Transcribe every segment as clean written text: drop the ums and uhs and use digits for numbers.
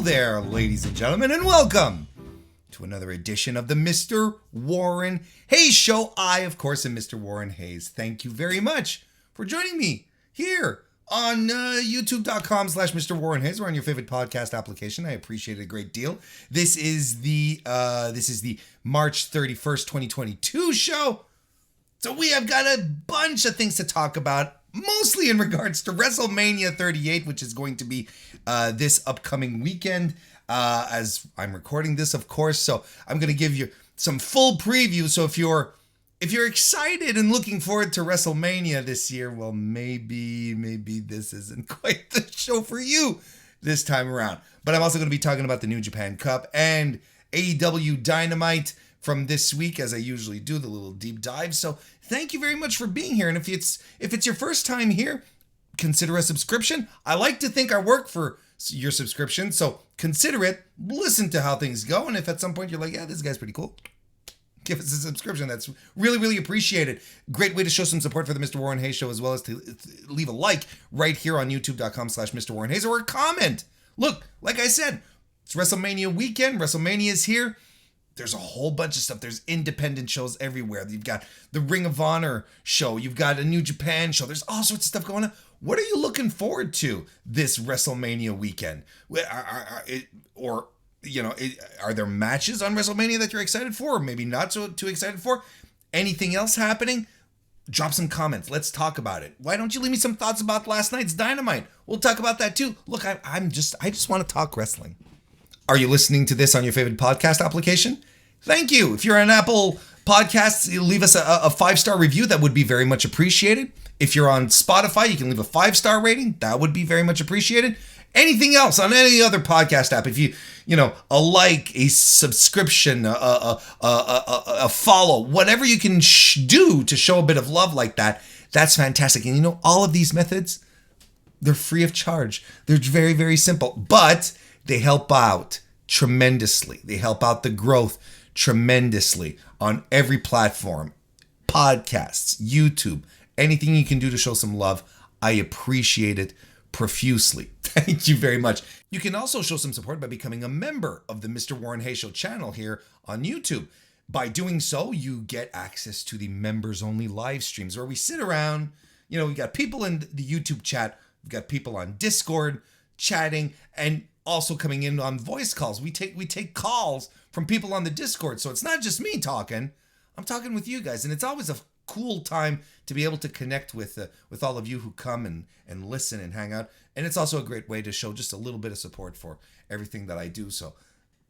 there, ladies and gentlemen, and welcome to another edition of the Mr. Warren Hayes Show. I, of course, am Mr. Warren Hayes. Thank you very much for joining me here on youtube.com/Mr. Warren Hayes or on your favorite podcast application. I appreciate it a great deal. This is the March 31st, 2022 show. So we have got a bunch of things to talk about, mostly in regards to WrestleMania 38, which is going to be this upcoming weekend, as I'm recording this, of course. So I'm going to give you some full preview. So if you're excited and looking forward to WrestleMania this year, well, maybe this isn't quite the show for you this time around. But I'm also going to be talking about the Njcup and AEW Dynamite from this week, as I usually do, the little deep dive. So thank you very much for being here. And if it's your first time here, consider a subscription. I like to think I work for your subscription, so consider it. Listen to how things go. And if at some point you're like, yeah, this guy's pretty cool, give us a subscription. That's really, really appreciated. Great way to show some support for the Mr. Warren Hayes Show, as well as to leave a like right here on youtube.com/Mr. Warren Hayes, or a comment. Look, like I said, it's WrestleMania weekend. WrestleMania is here. There's a whole bunch of stuff. There's independent shows everywhere. You've got the Ring of Honor show. You've got a New Japan show. There's all sorts of stuff going on. What are you looking forward to this WrestleMania weekend? Are there matches on WrestleMania that you're excited for, or maybe not so too excited for? Anything else happening? Drop some comments. Let's talk about it. Why don't you leave me some thoughts about last night's Dynamite? We'll talk about that too. Look, I just want to talk wrestling. Are you listening to this on your favorite podcast application? Thank you. If you're on Apple Podcasts, leave us a 5-star review. That would be very much appreciated. If you're on Spotify, you can leave a 5-star rating. That would be very much appreciated. Anything else on any other podcast app, if you a like, a subscription, a follow, whatever you can do to show a bit of love like that, that's fantastic. And all of these methods, they're free of charge. They're very, very simple, but they help out tremendously. They help out the growth tremendously on every platform, podcasts, YouTube, anything you can do to show some love. I appreciate it profusely. Thank you very much. You can also show some support by becoming a member of the Mr. Warren Hayes Show channel here on YouTube. By doing so, you get access to the members only live streams where we sit around. We got people in the YouTube chat. We've got people on Discord chatting, and also coming in on voice calls. We take calls from people on the Discord. So it's not just me talking. I'm talking with you guys. And it's always a cool time to be able to connect with all of you who come and listen and hang out. And it's also a great way to show just a little bit of support for everything that I do. So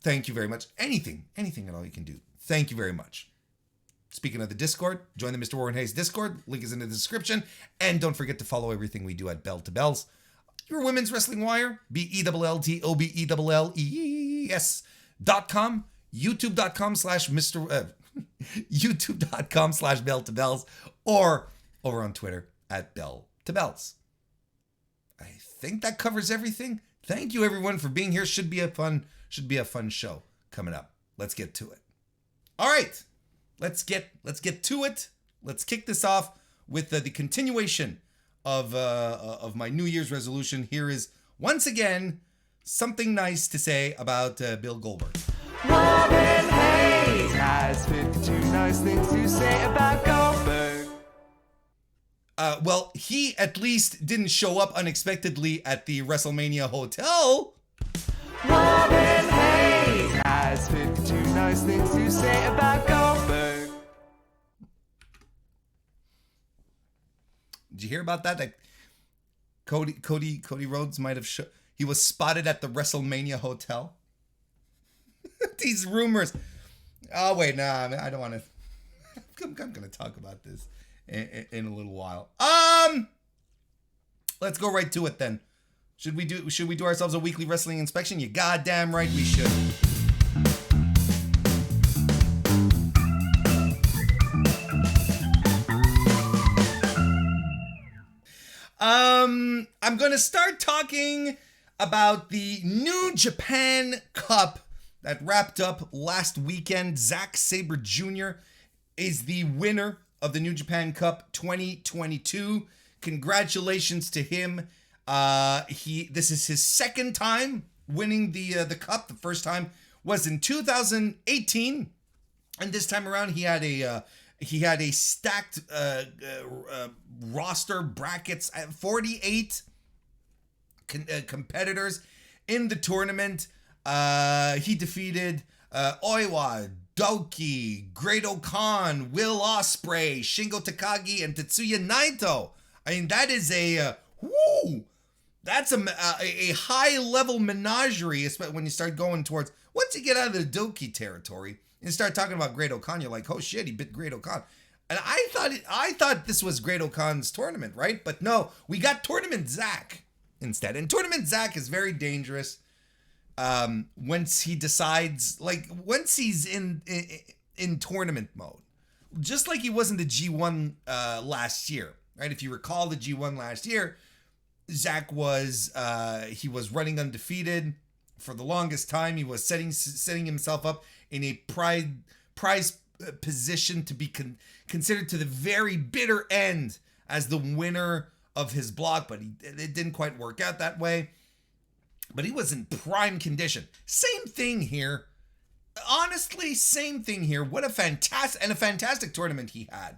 thank you very much. Anything at all you can do. Thank you very much. Speaking of the Discord, join the Mr. Warren Hayes Discord. Link is in the description. And don't forget to follow everything we do at Bell to Bells. Your Women's Wrestling Wire, BELLTOBELLEES.com, youtube.com/Bell to Bells, or over on Twitter at Bell to Bells. I think that covers everything. Thank you everyone for being here. Should be a fun show coming up. Let's get to it. All right, let's get to it. Let's kick this off with the continuation of my New Year's resolution. Here is once again something nice to say about Bill Goldberg. Warren Hayes has 52 nice things to say about Goldberg. Well, he at least didn't show up unexpectedly at the WrestleMania hotel. Warren Hayes has 52 nice things to say about Goldberg. Did you hear about that? Like Cody Rhodes might have he was spotted at the WrestleMania hotel. These rumors. Oh wait, nah, I don't want to. I'm going to talk about this in a little while. Let's go right to it then. Should we do ourselves a weekly wrestling inspection? You goddamn right we should. I'm going to start talking about the Njcup that wrapped up last weekend. Zack Sabre Jr. is the winner of the Njcup 2022. Congratulations to him. This is his second time winning the cup. The first time was in 2018, and this time around he had a stacked roster brackets at 48 competitors in the tournament. He defeated Oiwa, Doki, Great Okan, Will Ospreay, Shingo Takagi, and Tetsuya Naito. I mean, that is that's a high level menagerie, especially when you start going towards, once you get out of the Doki territory and start talking about Great Okan, you're like, oh shit, he bit Great Okan. And I thought this was Great Okan's tournament, right? But no, we got Tournament Zach instead. And Tournament Zach is very dangerous. Once he decides, like, once he's in tournament mode, just like he was in the G1 last year, right? If you recall the G1 last year, Zach was he was running undefeated for the longest time. He was setting himself up in a prize position to be considered to the very bitter end as the winner of his block, but it didn't quite work out that way. But he was in prime condition. Same thing here. Honestly, same thing here. What a fantastic tournament he had.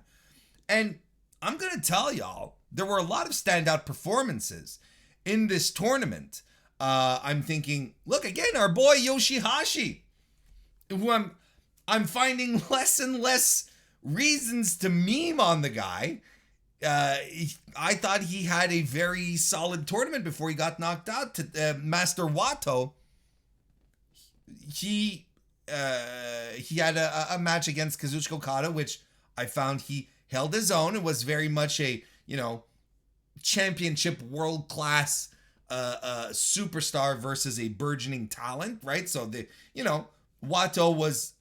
And I'm going to tell y'all, there were a lot of standout performances in this tournament. I'm thinking, look, again, our boy Yoshihashi, who I'm finding less and less reasons to meme on the guy. I thought he had a very solid tournament before he got knocked out to Master Wato. He had a match against Kazuchika Okada, which I found he held his own. It was very much a, championship world-class superstar versus a burgeoning talent, right? So Wato was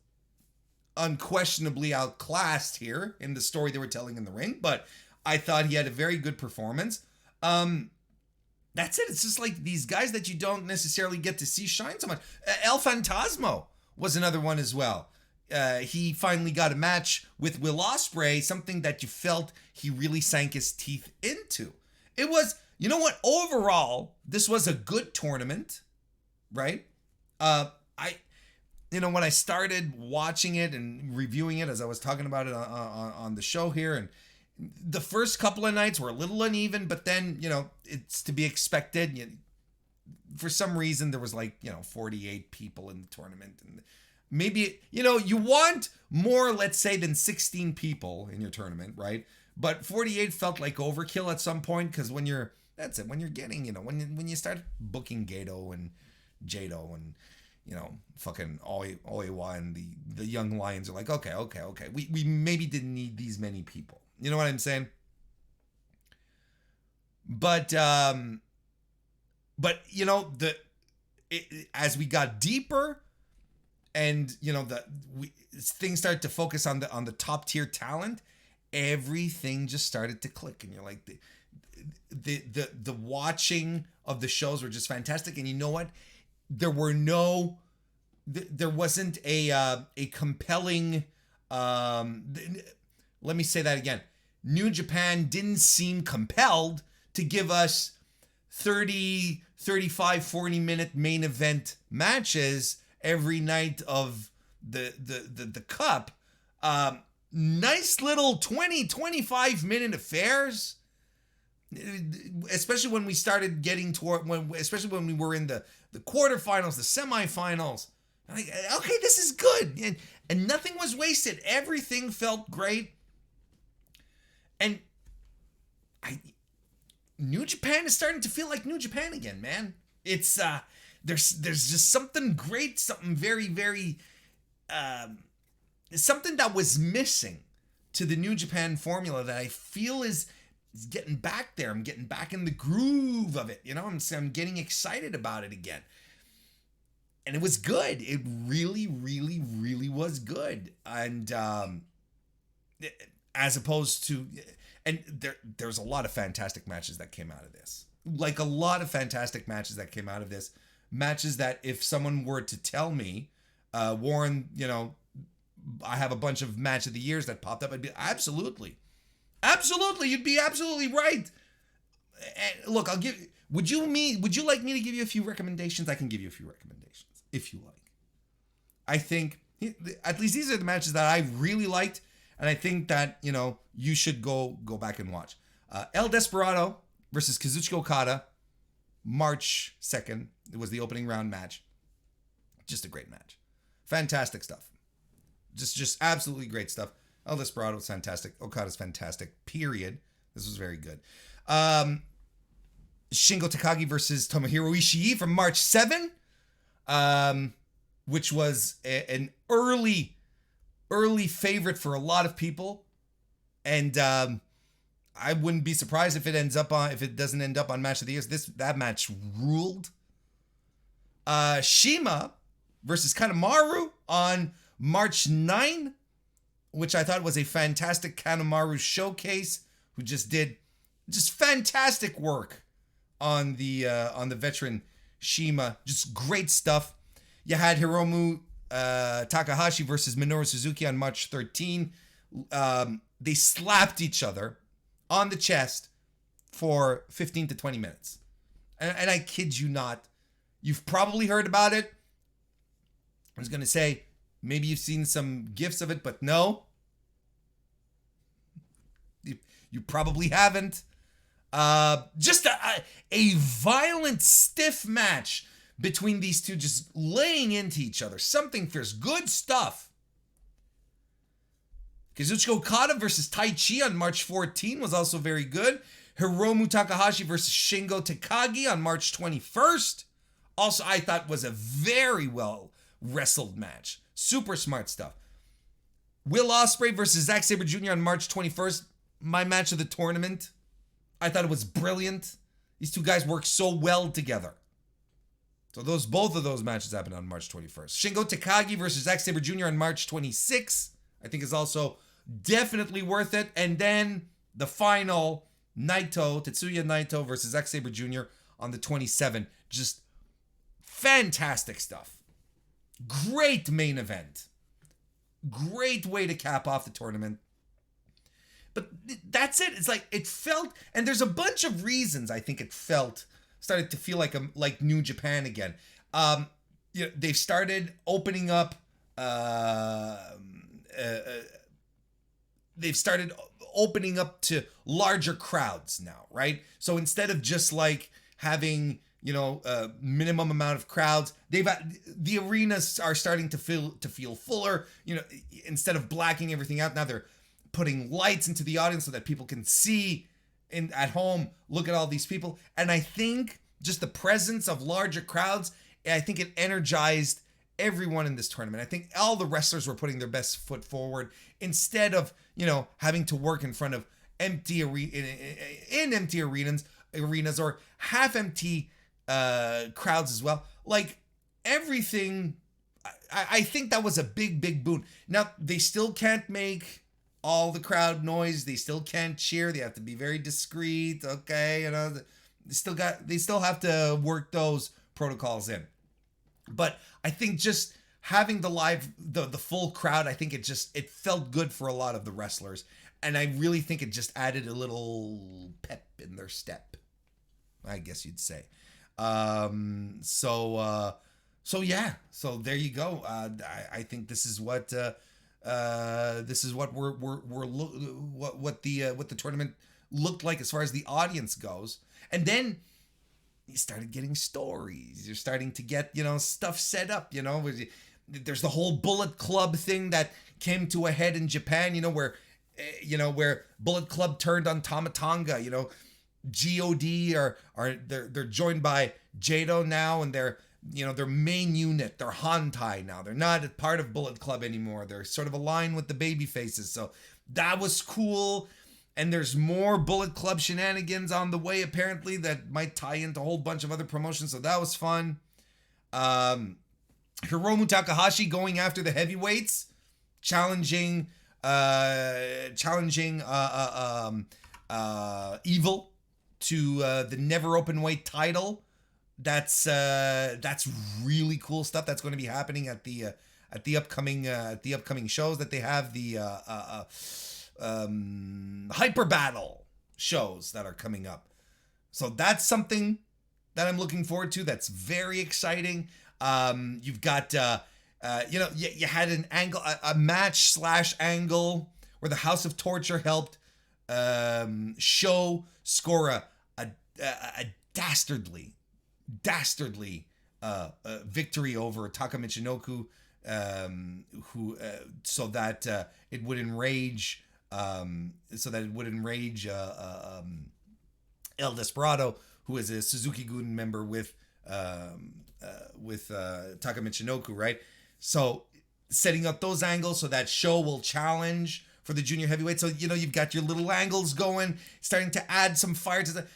unquestionably outclassed here in the story they were telling in the ring, but I thought he had a very good performance. That's it. It's just like these guys that you don't necessarily get to see shine so much. El Fantasmo was another one as well. He finally got a match with Will Ospreay, something that you felt he really sank his teeth into. It was, you know what? Overall, this was a good tournament, right? When I started watching it and reviewing it, as I was talking about it on the show here, and the first couple of nights were a little uneven, but then, it's to be expected. For some reason, there was 48 people in the tournament. And maybe, you want more, let's say, than 16 people in your tournament, right? But 48 felt like overkill at some point, because when you're getting, when you start booking Gato and Jado and, fucking Oiwa and the young lions are like, okay. We maybe didn't need these many people. You know what I'm saying? But as we got deeper, and things started to focus on the top tier talent, everything just started to click, and you're like, the watching of the shows were just fantastic. And you know what? There wasn't a compelling. Let me say that again. New Japan didn't seem compelled to give us 30, 35, 40-minute main event matches every night of the cup. Nice little 20, 25-minute affairs. Especially when we started getting especially when we were in the quarterfinals, the semifinals. I'm like, okay, this is good. And nothing was wasted. Everything felt great. And New Japan is starting to feel like New Japan again, man. It's there's just something great, something very, very something that was missing to the New Japan formula that I feel is getting back there. I'm getting back in the groove of it. I'm getting excited about it again. And it was good. It really, really, really was good. And as opposed to, and there's a lot of fantastic matches that came out of this. Like a lot of fantastic matches that came out of this. Matches that if someone were to tell me, Warren, I have a bunch of match of the years that popped up, I'd be absolutely, you'd be absolutely right. And look, Would you like me to give you a few recommendations? I can give you a few recommendations if you like. I think at least these are the matches that I really liked, and I think that you should go back and watch. El Desperado versus Kazuchika Okada, March 2nd. It was the opening round match. Just a great match. Fantastic stuff. Just absolutely great stuff. El Desperado was fantastic. Okada's fantastic. Period. This was very good. Shingo Takagi versus Tomohiro Ishii from March 7, which was an early favorite for a lot of people, and I wouldn't be surprised if it doesn't end up on Match of the Year. That match ruled. Shima versus Kanemaru on March 9, which I thought was a fantastic Kanemaru showcase, who just did fantastic work on the veteran Shima. Just great stuff. You had Hiromu Takahashi versus Minoru Suzuki on March 13. They slapped each other on the chest for 15 to 20 minutes. And I kid you not. You've probably heard about it. I was going to say, maybe you've seen some gifs of it, but no. You probably haven't. Just a violent, stiff match between these two, just laying into each other. Something fierce. Good stuff. Kazuchika Okada versus Tai Chi on March 14 was also very good. Hiromu Takahashi versus Shingo Takagi on March 21st. Also, I thought was a very well wrestled match. Super smart stuff. Will Ospreay versus Zack Sabre Jr. on March 21st. My match of the tournament. I thought it was brilliant. These two guys work so well together. So both of those matches happened on March 21st. Shingo Takagi versus Zack Sabre Jr. on March 26th. I think is also definitely worth it. And then the final, Tetsuya Naito versus Zack Sabre Jr. on the 27th. Just fantastic stuff. Great main event. Great way to cap off the tournament. But that's it. It's like it felt, and there's a bunch of reasons I think it started to feel like New Japan again. They've started opening up. They've started opening up to larger crowds now, right? So instead of just like having minimum amount of crowds, the arenas are starting to feel fuller. Instead of blacking everything out, now they're putting lights into the audience so that people can see at home, look at all these people. And I think just the presence of larger crowds, I think it energized everyone in this tournament. I think all the wrestlers were putting their best foot forward instead of, having to work in front of empty arenas or half empty crowds as well. Like everything, I think that was a big boon. Now they still can't make all the crowd noise. They still can't cheer. They have to be very discreet. Okay, they still have to work those protocols in. But I think just having the full crowd, I think it felt good for a lot of the wrestlers. And I really think it just added a little pep in their step, I guess you'd say. So there you go. I think this is what the tournament looked like as far as the audience goes. And then you started getting stories. You're starting to get, stuff set up, there's the whole Bullet Club thing that came to a head in Japan, where Bullet Club turned on Tama Tonga, GOD they're joined by Jado now, and they're their main unit, they're Hantai now. They're not a part of Bullet Club anymore. They're sort of aligned with the baby faces. So that was cool. And there's more Bullet Club shenanigans on the way, apparently, that might tie into a whole bunch of other promotions. So that was fun. Hiromu Takahashi going after the heavyweights, challenging Evil to the never open weight title. That's really cool stuff. That's going to be happening at the upcoming shows that they have, the Hyper Battle shows that are coming up. So that's something that I'm looking forward to. That's very exciting. You've got, you had an angle, a match / angle where the House of Torture helped Show score a dastardly victory over Taka Michinoku, who so that it would enrage El Desperado, who is a Suzuki-gun member with Taka Michinoku, right? So setting up those angles so that Show will challenge for the junior heavyweight. So, you've got your little angles going, starting to add some fire to the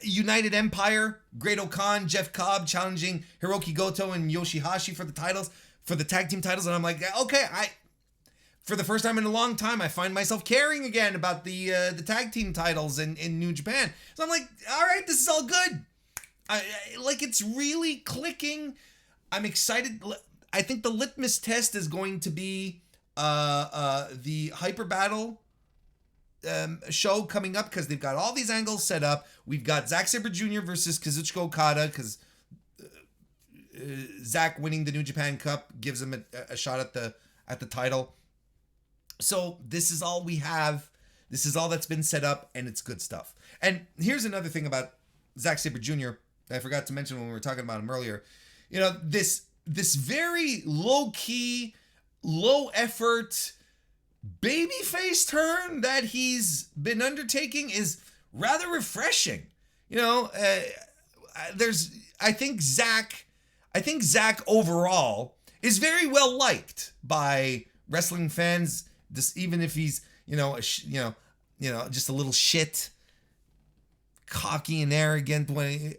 United Empire, Great Okan, Jeff Cobb challenging Hiroki Goto and Yoshihashi for the titles, for the tag team titles. And I'm like, okay, for the first time in a long time, I find myself caring again about the tag team titles in New Japan. So I'm like, all right, this is all good. It's really clicking. I'm excited. I think the litmus test is going to be the Hyper Battle show coming up, because they've got all these angles set up. We've got Zack Sabre Jr. versus Kazuchika Okada, because Zack winning the New Japan Cup gives him a shot at the title. So this is all we have. This is all that's been set up, and it's good stuff. And here's another thing about Zack Sabre Jr. I forgot to mention when we were talking about him earlier. This very low-key, low-effort babyface turn that he's been undertaking is rather refreshing. I think Zack overall is very well liked by wrestling fans, even if he's just a little shit, cocky and arrogant when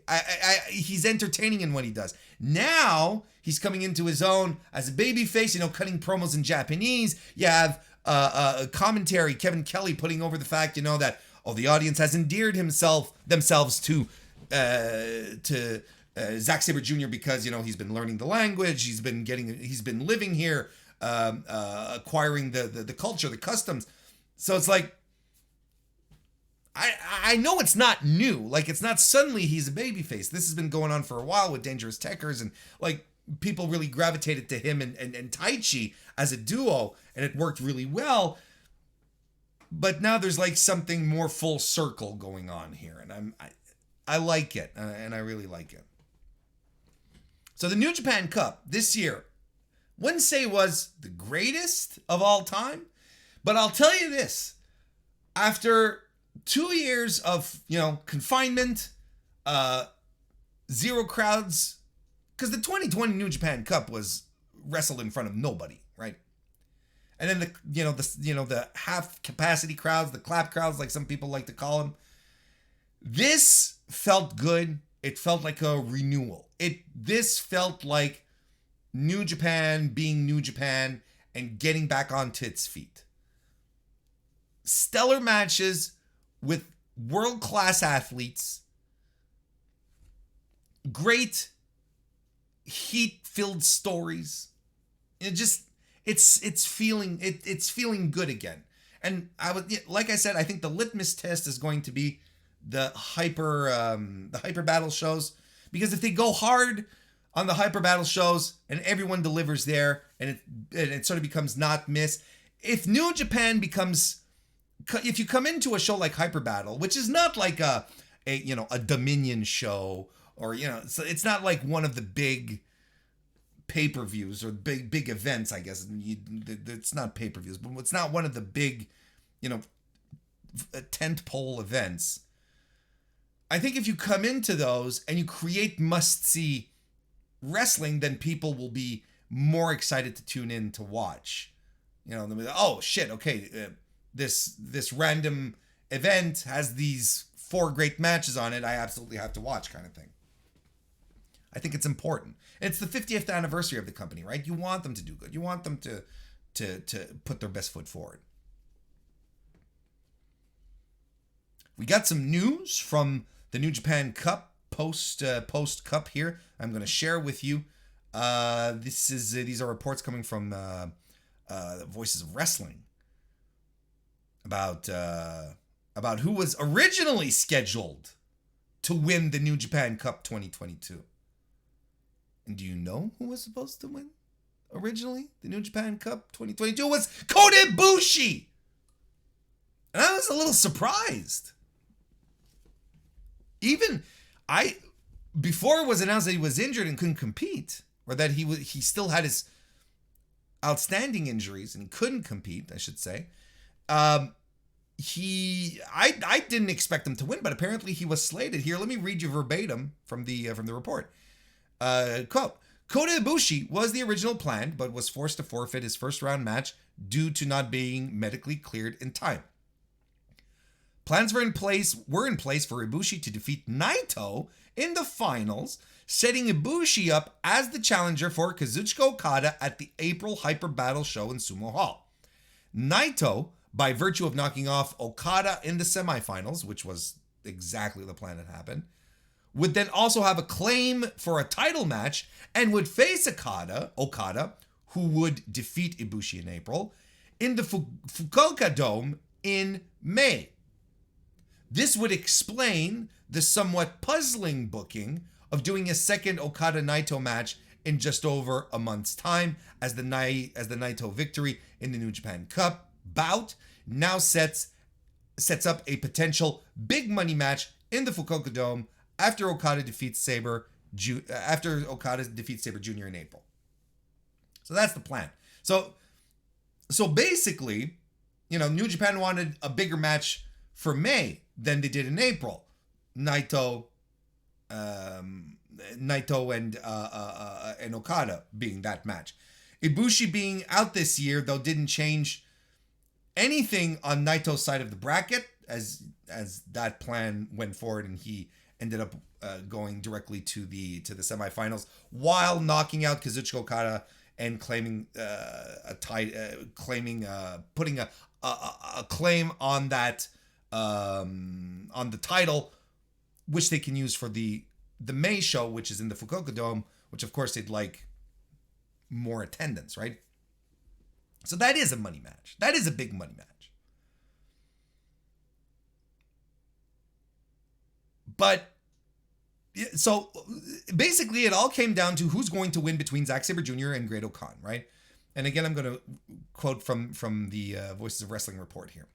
he's entertaining in what he does. Now he's coming into his own as a babyface, cutting promos in Japanese. You have a commentary, Kevin Kelly putting over the fact, that the audience has endeared themselves to Zack Sabre Jr. because he's been learning the language, he's been living here, acquiring the culture, the customs. So it's like, I know it's not new. It's not suddenly he's a babyface. This has been going on for a while with Dangerous Tekkers, and people really gravitated to him and Taichi as a duo, and it worked really well. But now there's something more full circle going on here, and I like it, and I really like it. So the New Japan Cup this year, wouldn't say was the greatest of all time, but I'll tell you this: after 2 years of confinement, zero crowds, because the 2020 New Japan Cup was wrestled in front of nobody, right? And then the half capacity crowds, the clap crowds, like some people like to call them. This felt good. It felt like a renewal. This felt like New Japan being New Japan and getting back onto its feet. Stellar matches with world-class athletes. Great heat-filled stories. It's feeling good again. And like I said, I think the litmus test is going to be the hyper battle shows, because if they go hard on the hyper battle shows and everyone delivers there, and it sort of becomes not miss. If New Japan becomes, if you come into a show like Hyper Battle, which is not like a Dominion show, or so it's not like one of the big pay-per-views or big events, I guess. It's not pay-per-views, but it's not one of the big, tent-pole events. I think if you come into those and you create must-see wrestling, then people will be more excited to tune in to watch. They'll be like, oh shit, okay, this random event has these 4 great matches on it, I absolutely have to watch, kind of thing. I think it's important. And it's the 50th anniversary of the company, right? You want them to do good. You want them to put their best foot forward. We got some news from the New Japan Cup post Cup here. I'm going to share with you. These are reports coming from Voices of Wrestling about who was originally scheduled to win the New Japan Cup 2022. And do you know who was supposed to win originally? The New Japan Cup 2022 was Kota Ibushi. And I was a little surprised. Before it was announced that he was injured and couldn't compete, or that he still had his outstanding injuries and couldn't compete, I should say. I didn't expect him to win, but apparently he was slated. Here, let me read you verbatim from the report. Quote, Kota Ibushi was the original plan, but was forced to forfeit his first round match due to not being medically cleared in time. Plans were in place for Ibushi to defeat Naito in the finals, setting Ibushi up as the challenger for Kazuchika Okada at the April Hyper Battle show in Sumo Hall. Naito, by virtue of knocking off Okada in the semifinals, which was exactly the plan that happened, would then also have a claim for a title match and would face Okada, who would defeat Ibushi in April, in the Fukuoka Dome in May. This would explain the somewhat puzzling booking of doing a second Okada-Naito match in just over a month's time, as the Naito victory in the New Japan Cup bout now sets up a potential big money match in the Fukuoka Dome after Okada defeats Sabre Jr. in April. So that's the plan. So basically, New Japan wanted a bigger match for May than they did in April. Naito and Okada being that match. Ibushi being out this year, though, didn't change anything on Naito's side of the bracket, as that plan went forward, and he ended up going directly to the semifinals while knocking out Kazuchika Okada and putting a claim on that on the title, which they can use for the May show, which is in the Fukuoka Dome, which of course they'd like more attendance, right? So that is a money match. That is a big money match. But so basically it all came down to who's going to win between Zack Sabre Jr. and Great-O-Khan, right? And again, I'm going to quote from the Voices of Wrestling report here.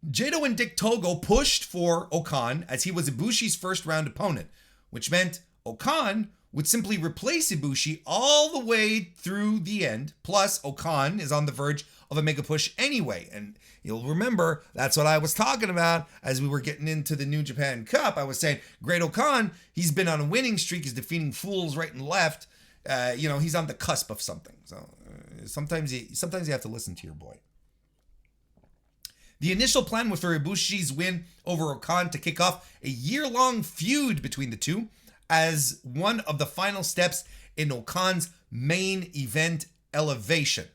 Jado and Dick Togo pushed for O-Khan as he was Ibushi's first round opponent, which meant O-Khan would simply replace Ibushi all the way through the end. Plus, O-Khan is on the verge of a mega push anyway. And you'll remember, that's what I was talking about as we were getting into the New Japan Cup. I was saying, Great-O-Khan, he's been on a winning streak. He's defeating fools right and left. He's on the cusp of something. So sometimes you have to listen to your boy. The initial plan was for Ibushi's win over O-Khan to kick off a year-long feud between the two as one of the final steps in O-Khan's main event elevation.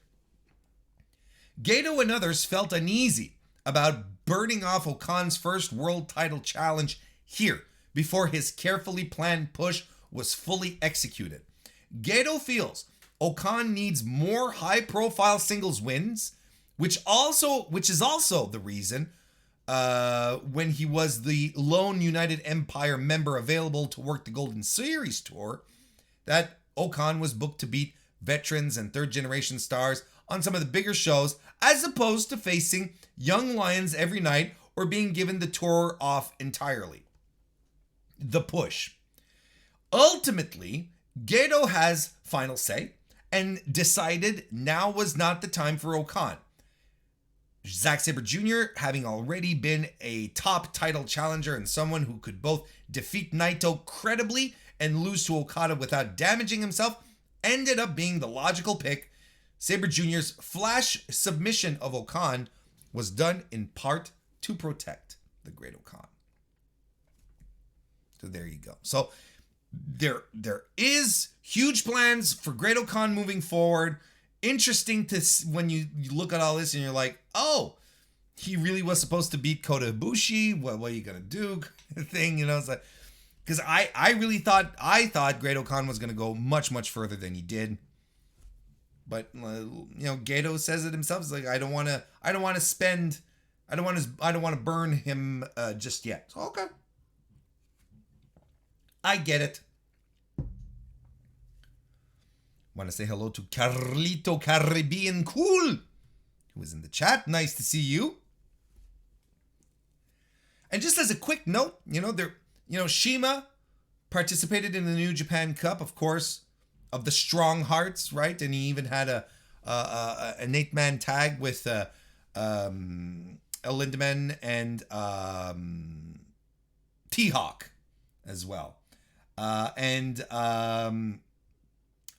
Gedo and others felt uneasy about burning off O-Khan's first world title challenge here before his carefully planned push was fully executed. Gedo feels O-Khan needs more high-profile singles wins, which is also the reason when he was the lone United Empire member available to work the Golden Series tour, that O-Khan was booked to beat veterans and third-generation stars on some of the bigger shows, as opposed to facing young lions every night or being given the tour off entirely. The push. Ultimately, Gedo has final say and decided now was not the time for O-Khan. Zack Sabre Jr., having already been a top title challenger and someone who could both defeat Naito credibly and lose to Okada without damaging himself, ended up being the logical pick. Sabre Jr.'s flash submission of O-Khan was done in part to protect the Great O-Khan. So there you go. So there is huge plans for Great O-Khan moving forward. Interesting to when you look at all this and you're like, oh, he really was supposed to beat Kota Ibushi. What are you gonna do? Thing, it's like, because I really thought Great O-Khan was gonna go much further than he did. But Gedo says it himself. It's like I don't want to spend I don't want to burn him just yet. So, okay. I get it. Want to say hello to Carlito Caribbean Cool, who is in the chat. Nice to see you. And just as a quick note, Shima participated in the New Japan Cup, of course, of the Strong Hearts, right? And he even had an 8-man tag with Lindemann and T-Hawk as well.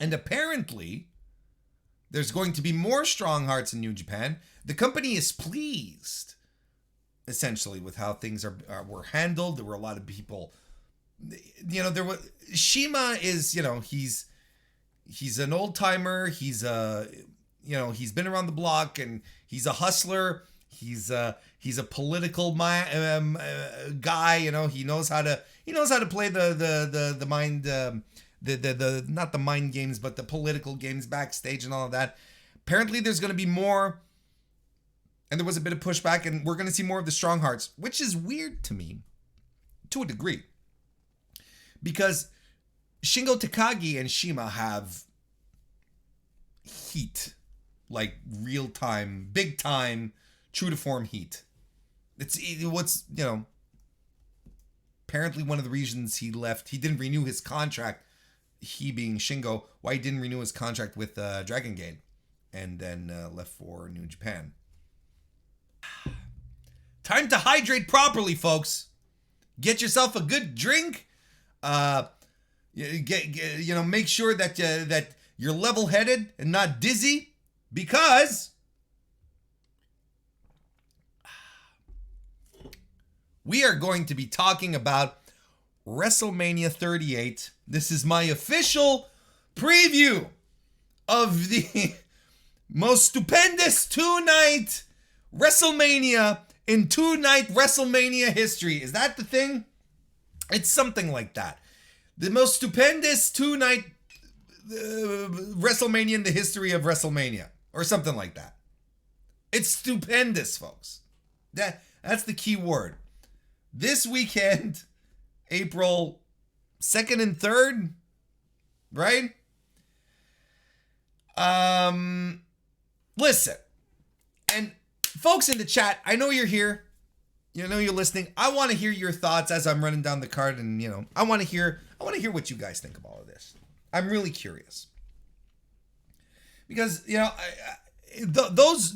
And apparently, there's going to be more Strong Hearts in New Japan. The company is pleased, essentially, with how things were handled. There were a lot of people, Shima is, he's an old timer. He's he's been around the block and he's a hustler. He's a political guy. He knows how to play the mind, the not the mind games, but the political games backstage and all of that. Apparently there's going to be more, and there was a bit of pushback, and we're going to see more of the Strong Hearts, which is weird to me to a degree, because Shingo Takagi and Shima have heat, like real time, big time, true to form heat. Apparently one of the reasons he left, he didn't renew his contract, he being Shingo, why he didn't renew his contract with Dragon Gate and then left for New Japan. Time to hydrate properly, folks. Get yourself a good drink. Make sure that you're level-headed and not dizzy, because we are going to be talking about WrestleMania 38. This is my official preview of the most stupendous two-night WrestleMania in two-night WrestleMania history. Is that the thing? It's something like that. The most stupendous two-night WrestleMania in the history of WrestleMania, or something like that. It's stupendous, folks. That's the key word. This weekend, April 2nd and 3rd, right? Listen, and folks in the chat, I know you're here. You're listening. I want to hear your thoughts as I'm running down the card, and I want to hear what you guys think of all of this. I'm really curious, because those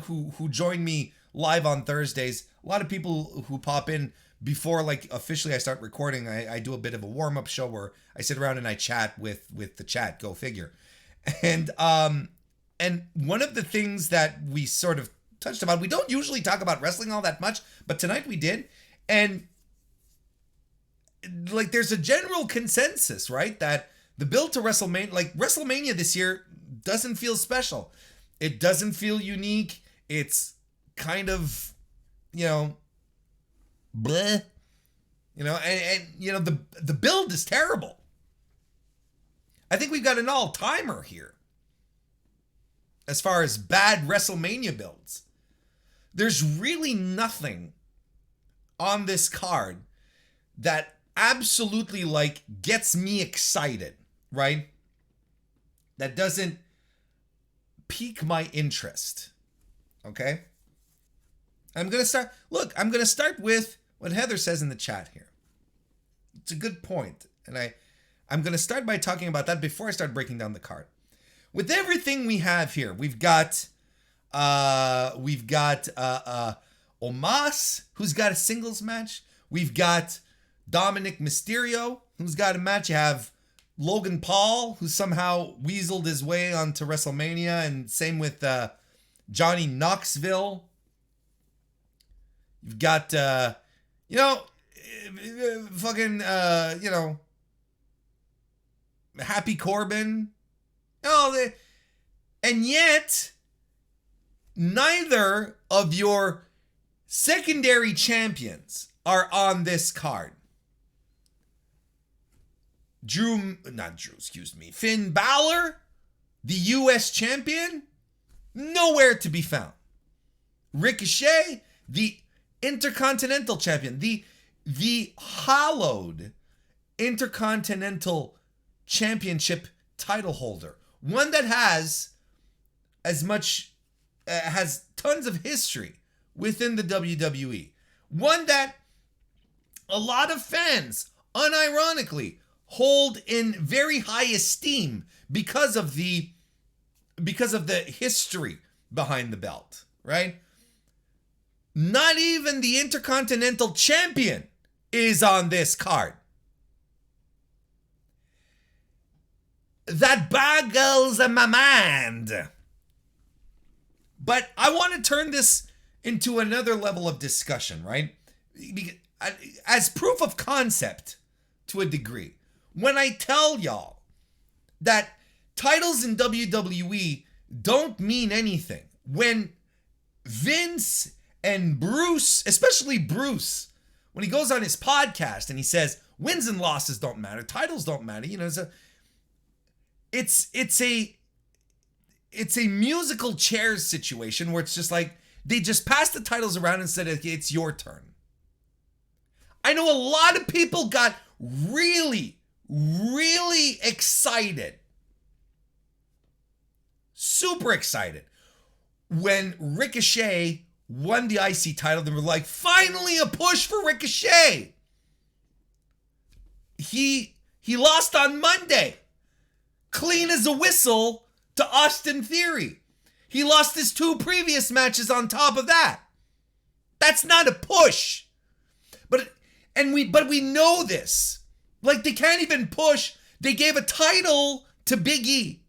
who join me live on Thursdays, a lot of people who pop in before officially I start recording. I do a bit of a warm up show where I sit around and I chat with the chat. Go figure. And one of the things that we sort of touched about, we don't usually talk about wrestling all that much, but tonight we did, and there's a general consensus, right, that the build to WrestleMania, WrestleMania this year doesn't feel special. It doesn't feel unique. It's kind of, bleh. The build is terrible. I think we've got an all-timer here as far as bad WrestleMania builds. There's really nothing on this card that absolutely gets me excited, right? That doesn't pique my interest. Okay? I'm going to start with what Heather says in the chat here. It's a good point. And I'm going to start by talking about that before I start breaking down the card. With everything we have here, we've got Omos, who's got a singles match. We've got Dominic Mysterio, who's got a match. You have Logan Paul, who somehow weaseled his way onto WrestleMania, and same with Johnny Knoxville. You've got Happy Corbin. And yet, neither of your secondary champions are on this card. Finn Balor, the U.S. champion, nowhere to be found. Ricochet the Intercontinental Champion, the hallowed Intercontinental Championship title holder, one that has has tons of history within the WWE, one that a lot of fans unironically hold in very high esteem because of the history behind the belt, right? Not even the Intercontinental Champion is on this card. That boggles my mind. But I want to turn this into another level of discussion, right? As proof of concept to a degree. When I tell y'all that titles in WWE don't mean anything, when Vince and Bruce, especially Bruce, when he goes on his podcast and he says wins and losses don't matter, titles don't matter, it's a musical chairs situation where it's just like they just passed the titles around and said, okay, it's your turn. I know a lot of people got really, really excited, super excited, when Ricochet won the IC title. They were like, finally a push for Ricochet. He lost on Monday, clean as a whistle, to Austin Theory. He lost his 2 previous matches on top of that. That's not a push. But we know this. Like, they can't even push. They gave a title to Big E,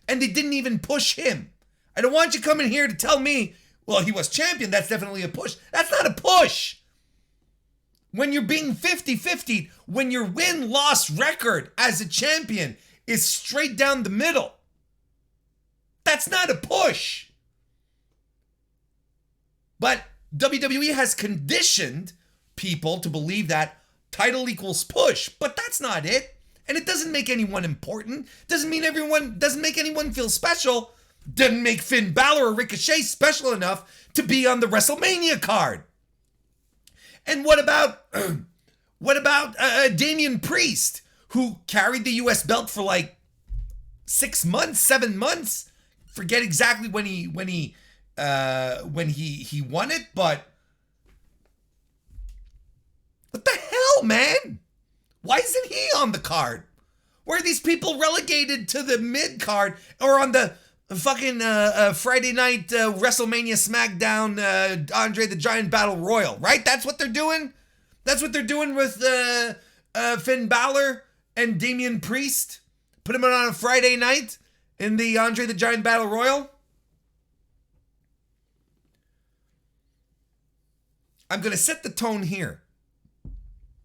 and they didn't even push him. I don't want you coming here to tell me, well, he was champion, that's definitely a push. That's not a push. When you're being 50-50, when your win-loss record as a champion is straight down the middle, that's not a push. But WWE has conditioned people to believe that title equals push, but that's not it. And it doesn't make anyone important. Doesn't make anyone feel special. Doesn't make Finn Balor or Ricochet special enough to be on the WrestleMania card. And what about Damian Priest, who carried the US belt for like 6 months, 7 months? Forget exactly when he won it, but what the hell, man? Why isn't he on the card? Why are these people relegated to the mid card or on the fucking Friday night WrestleMania SmackDown Andre the Giant Battle Royal, right? That's what they're doing. That's what they're doing with Finn Balor and Damian Priest. Put him on a Friday night in the Andre the Giant Battle Royal. I'm going to set the tone here.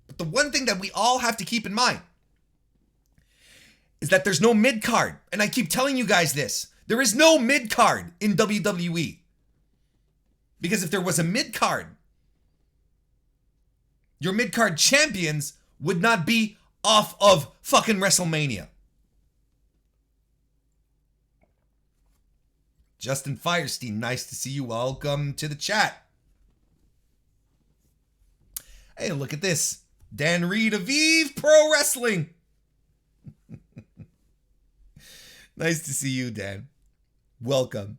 But the one thing that we all have to keep in mind is that there's no mid-card. And I keep telling you guys this. There is no mid-card in WWE. Because if there was a mid-card, your mid-card champions would not be off of fucking WrestleMania. Justin Firestein, nice to see you. Welcome to the chat. Hey, look at this. Dan Reed of Eve Pro Wrestling. Nice to see you, Dan. Welcome.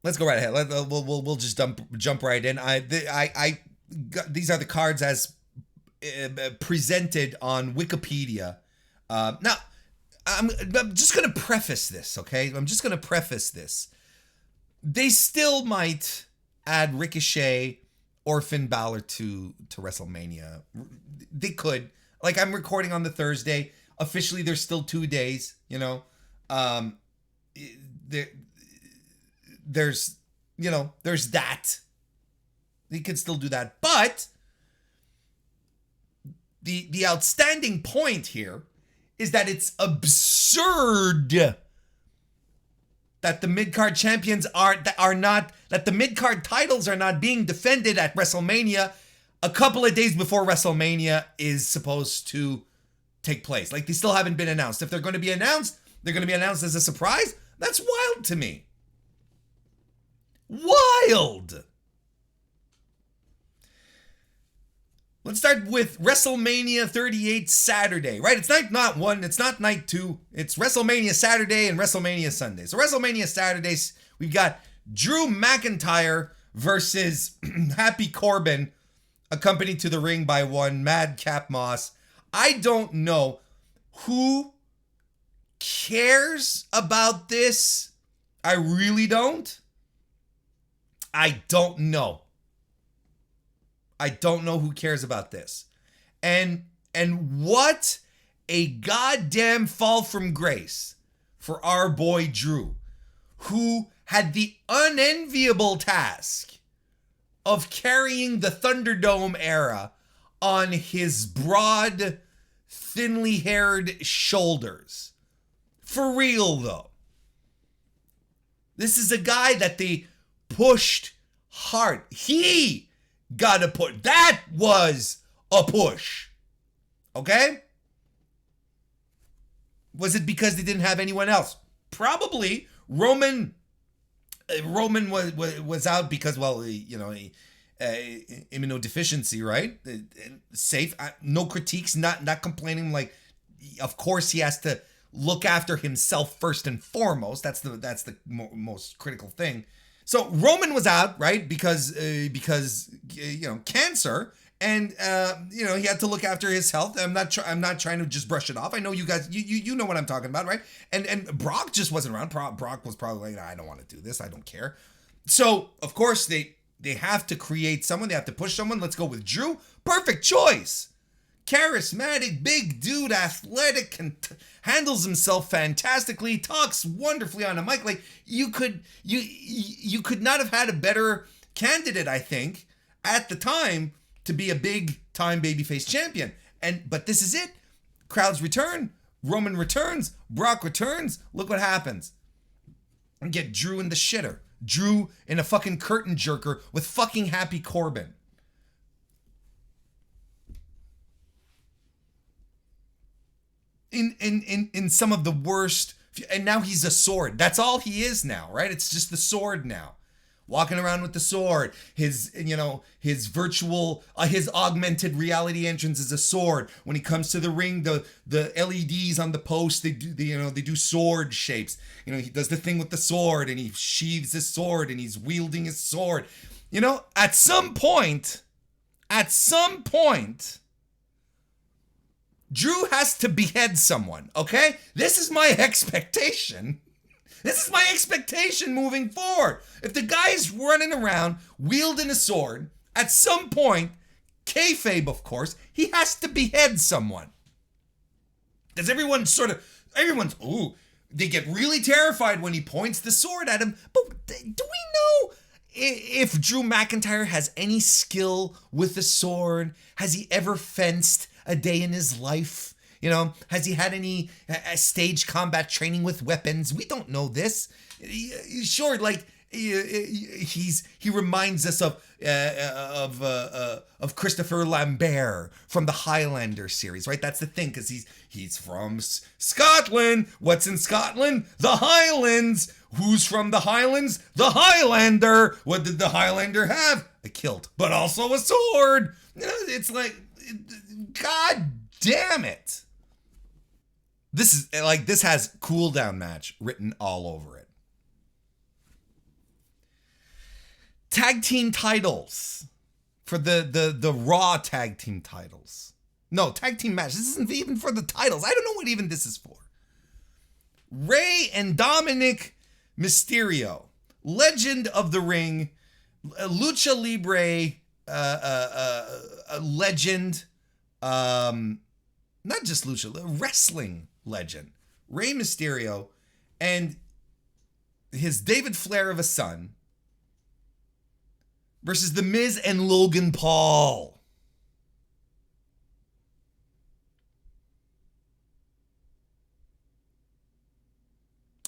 Let's go right ahead. We'll just jump right in. These are the cards as presented on Wikipedia. Now, I'm just going to preface this, okay? I'm just going to preface this. They still might add Ricochet or Finn Balor to WrestleMania. They could. Like, I'm recording on the Thursday. Officially, there's still 2 days, you know. There's that. They could still do that. But the outstanding point here is that it's absurd that the mid-card champions that the mid-card titles are not being defended at WrestleMania a couple of days before WrestleMania is supposed to take place. Like, they still haven't been announced. If they're going to be announced, they're going to be announced as a surprise. That's wild to me. Wild. Let's start with WrestleMania 38 Saturday, right? It's night 1, it's not night 2. It's WrestleMania Saturday and WrestleMania Sunday. So WrestleMania Saturdays, we've got Drew McIntyre versus Happy Corbin, accompanied to the ring by one Madcap Moss. I don't know who cares about this. I really don't. I don't know. I don't know who cares about this. And what a goddamn fall from grace for our boy Drew, who had the unenviable task of carrying the Thunderdome era on his broad, thinly haired shoulders. For real, though. This is a guy that they pushed hard. He got a push. That was a push. Okay? Was it because they didn't have anyone else? Probably. Roman was out because, well, immunodeficiency, right? Safe. No critiques. Not complaining. Like, of course, he has to look after himself first and foremost. That's the most critical thing. So Roman was out, right? Because cancer, and he had to look after his health. I'm not trying to just brush it off. I know you guys, you know what I'm talking about, right? And Brock just wasn't around. Brock was probably like, I don't want to do this. I don't care. So of course they have to create someone. They have to push someone. Let's go with Drew. Perfect choice. Charismatic, big dude, athletic, handles himself fantastically, talks wonderfully on a mic. Like you could not have had a better candidate, I think, at the time to be a big time babyface champion. But this is it. Crowds return. Roman returns. Brock returns. Look what happens. And get Drew in the shitter. Drew in a fucking curtain jerker with fucking Happy Corbin. In some of the worst, and now he's a sword. That's all he is now, right? It's just the sword now. Walking around with the sword. His virtual, his augmented reality entrance is a sword. When he comes to the ring, the LEDs on the post, they do sword shapes. He does the thing with the sword, and he sheathes his sword, and he's wielding his sword. At some point, Drew has to behead someone, okay? This is my expectation. This is my expectation moving forward. If the guy's running around wielding a sword, at some point, kayfabe, of course, he has to behead someone. Because everyone's, they get really terrified when he points the sword at him. But do we know if Drew McIntyre has any skill with the sword? Has he ever fenced a day in his life? Has he had any stage combat training with weapons? We don't know this. Sure, like he reminds us of Christopher Lambert from the Highlander series, right? That's the thing, because he's from Scotland. What's in Scotland? The Highlands. Who's from the Highlands? The Highlander. What did the Highlander have? A kilt, but also a sword. It's like, God damn it. This has cool down match written all over it. Tag team titles for the Raw tag team titles. No, tag team match. This isn't even for the titles. I don't know what even this is for. Rey and Dominic Mysterio, Legend of the Ring, Lucha Libre, a legend, not just lucha, wrestling legend, Rey Mysterio, and his David Flair of a son versus The Miz and Logan Paul.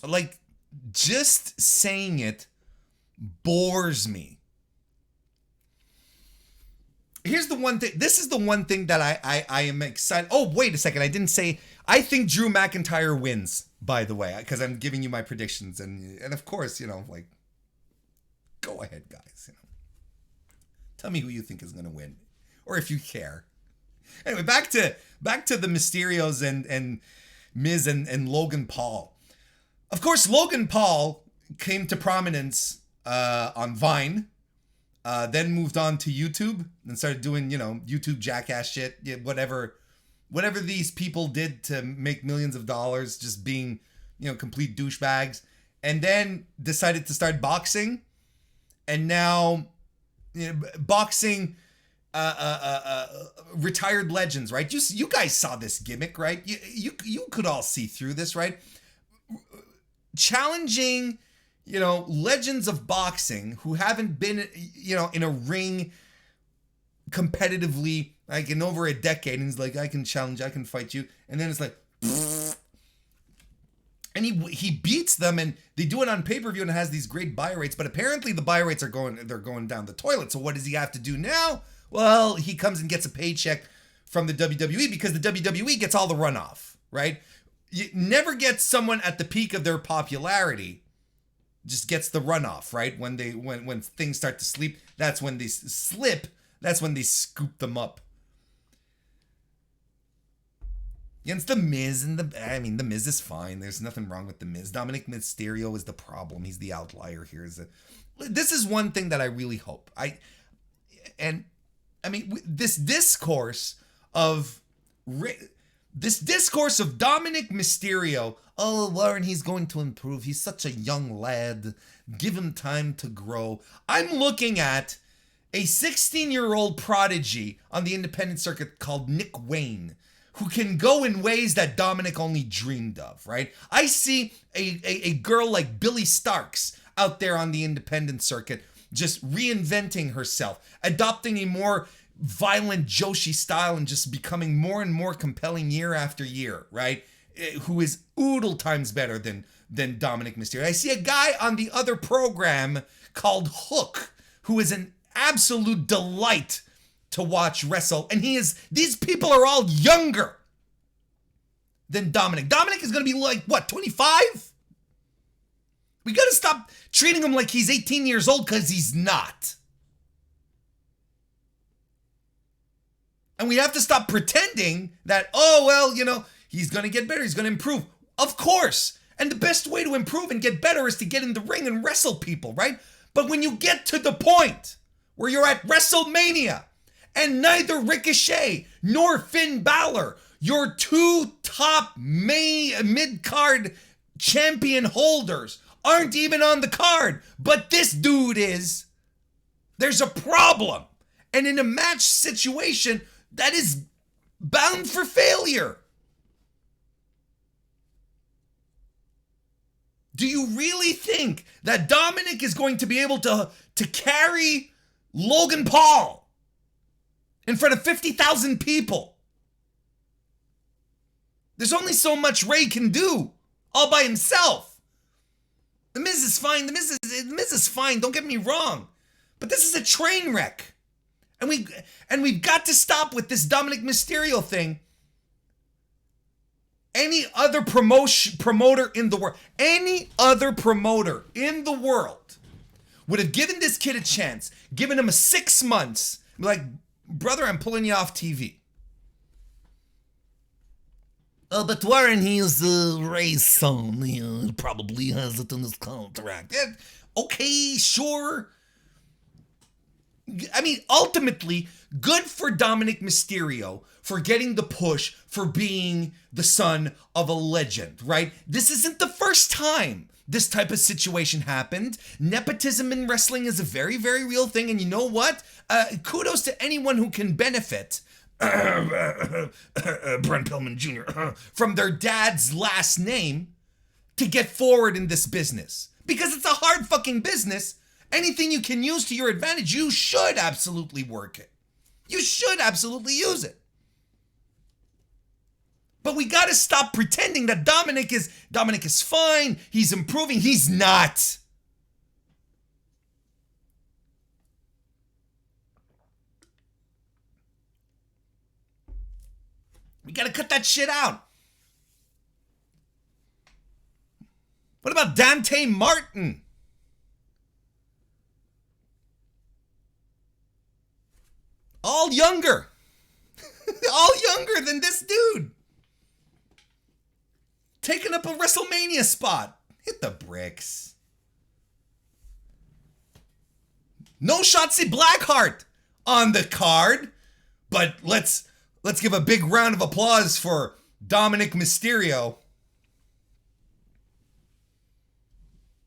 Like, just saying it bores me. Here's the one thing. This is the one thing that I am excited. Oh, wait a second. I didn't say. I think Drew McIntyre wins. by the way, because I'm giving you my predictions, and of course, like, go ahead, guys. Tell me who you think is going to win, or if you care. Anyway, back to the Mysterios and Miz and Logan Paul. Of course, Logan Paul came to prominence on Vine, then moved on to YouTube and started doing, YouTube jackass shit, whatever these people did to make millions of dollars, just being, complete douchebags, and then decided to start boxing, and now, boxing. Retired legends, right? You guys saw this gimmick, right? You could all see through this, right? Challenging, legends of boxing who haven't been, in a ring competitively, like, in over a decade, and he's like, I can challenge, I can fight you, and then it's like, and he beats them, and they do it on pay-per-view, and it has these great buy rates, but apparently the buy rates are going down the toilet. So what does he have to do now? Well, he comes and gets a paycheck from the WWE, because the WWE gets all the runoff, right? You never get someone at the peak of their popularity, just gets the runoff, right? When things start to sleep, that's when they slip. That's when they scoop them up. Against the Miz, and the Miz is fine. There's nothing wrong with the Miz. Dominic Mysterio is the problem. He's the outlier here. This is one thing that I really hope. This discourse of Dominic Mysterio, oh, Warren, he's going to improve. He's such a young lad. Give him time to grow. I'm looking at a 16-year-old prodigy on the independent circuit called Nick Wayne, who can go in ways that Dominic only dreamed of, right? I see a girl like Billy Starks out there on the independent circuit, just reinventing herself, adopting a more violent Joshi style, and just becoming more and more compelling year after year, right? Who is oodle times better than Dominic Mysterio. I see a guy on the other program called Hook, who is an absolute delight to watch wrestle, and these people are all younger than Dominic. Dominic is going to be like, what, 25? We got to stop treating him like he's 18 years old, because he's not. And we have to stop pretending that, oh, well, he's going to get better, he's going to improve. Of course. And the best way to improve and get better is to get in the ring and wrestle people, right? But when you get to the point where you're at WrestleMania, and neither Ricochet nor Finn Balor, your two top mid-card champion holders, aren't even on the card, but this dude is, there's a problem. And in a match situation, that is bound for failure. Do you really think that Dominic is going to be able to carry Logan Paul in front of 50,000 people? There's only so much Ray can do all by himself. The Miz is fine. The Miz is fine. Don't get me wrong. But this is a train wreck. And we've got to stop with this Dominic Mysterio thing. Any other promoter in the world would have given this kid a chance, given him 6 months, like, brother, I'm pulling you off TV. Oh, but Warren, he's Ray's son. He probably has it in his contract. Yeah, okay, sure. I mean, ultimately, good for Dominic Mysterio for getting the push for being the son of a legend, right? This isn't the first time this type of situation happened. Nepotism in wrestling is a very, very real thing. And you know what? Kudos to anyone who can benefit Brent Pillman Jr. From their dad's last name to get forward in this business. Because it's a hard fucking business. Anything you can use to your advantage, you should absolutely work it. You should absolutely use it. But we got to stop pretending that Dominic is fine, he's improving. He's not. We got to cut that shit out. What about Dante Martin? All younger. All younger than this dude. Taking up a WrestleMania spot. Hit the bricks. No Shotzi Blackheart on the card. But let's give a big round of applause for Dominic Mysterio.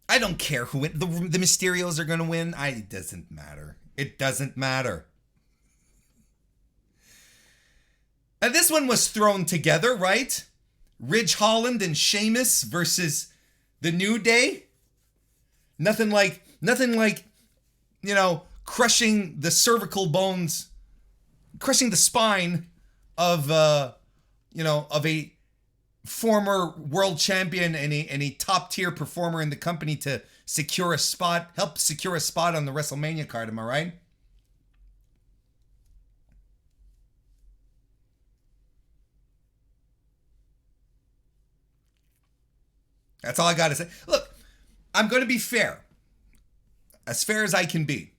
I don't care who wins. The Mysterios are going to win. It doesn't matter. It doesn't matter. And this one was thrown together, right? Ridge Holland and Sheamus versus the New Day. Nothing like, crushing the cervical bones, crushing the spine of a former world champion and a top tier performer in the company to help secure a spot on the WrestleMania card. Am I right? That's all I got to say. Look, I'm going to be fair. As fair as I can be.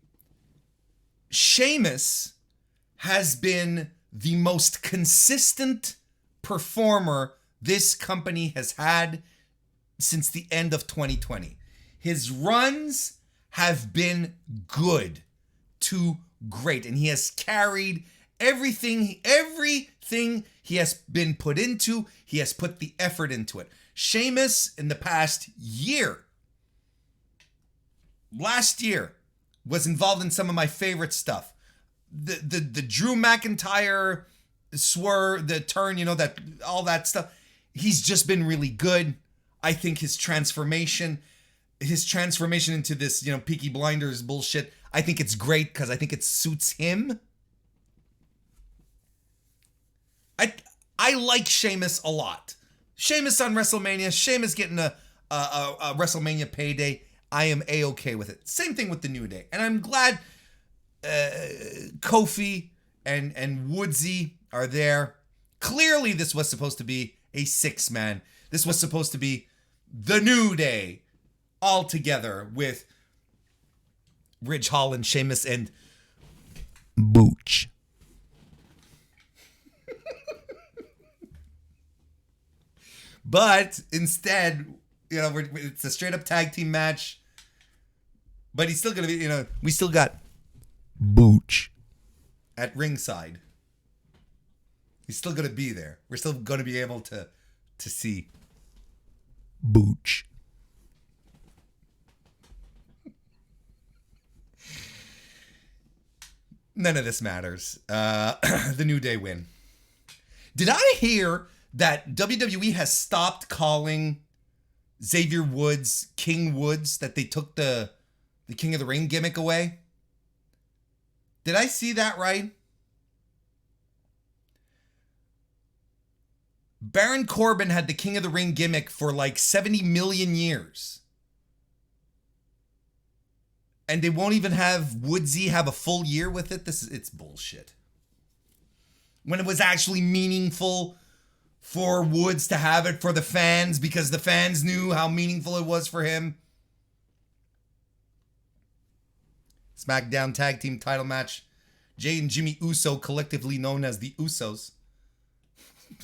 Sheamus has been the most consistent performer this company has had since the end of 2020. His runs have been good to great, and he has carried everything he has been put into. He has put the effort into it. Sheamus in the past year, last year, was involved in some of my favorite stuff. The Drew McIntyre swerve, the turn, that all that stuff. He's just been really good. I think his transformation into this, Peaky Blinders bullshit, I think it's great because I think it suits him. I like Sheamus a lot. Sheamus on WrestleMania, Sheamus getting a WrestleMania payday. I am A-okay with it. Same thing with the New Day. And I'm glad Kofi and Woodsy are there. Clearly, this was supposed to be a 6-man. This was supposed to be the New Day all together with Ridge Holland, Sheamus, and Booch. But instead, it's a straight up tag team match. But he's still going to be, we still got Booch at ringside. He's still going to be there. We're still going to be able to see Booch. None of this matters. The New Day win. Did I hear that WWE has stopped calling Xavier Woods King Woods, that they took the King of the Ring gimmick away? Did I see that right? Baron Corbin had the King of the Ring gimmick for like 70 million years. And they won't even have Woodsy have a full year with it? It's bullshit. When it was actually meaningful for Woods to have it for the fans because the fans knew how meaningful it was for him. SmackDown Tag Team title match. Jay and Jimmy Uso, collectively known as the Usos,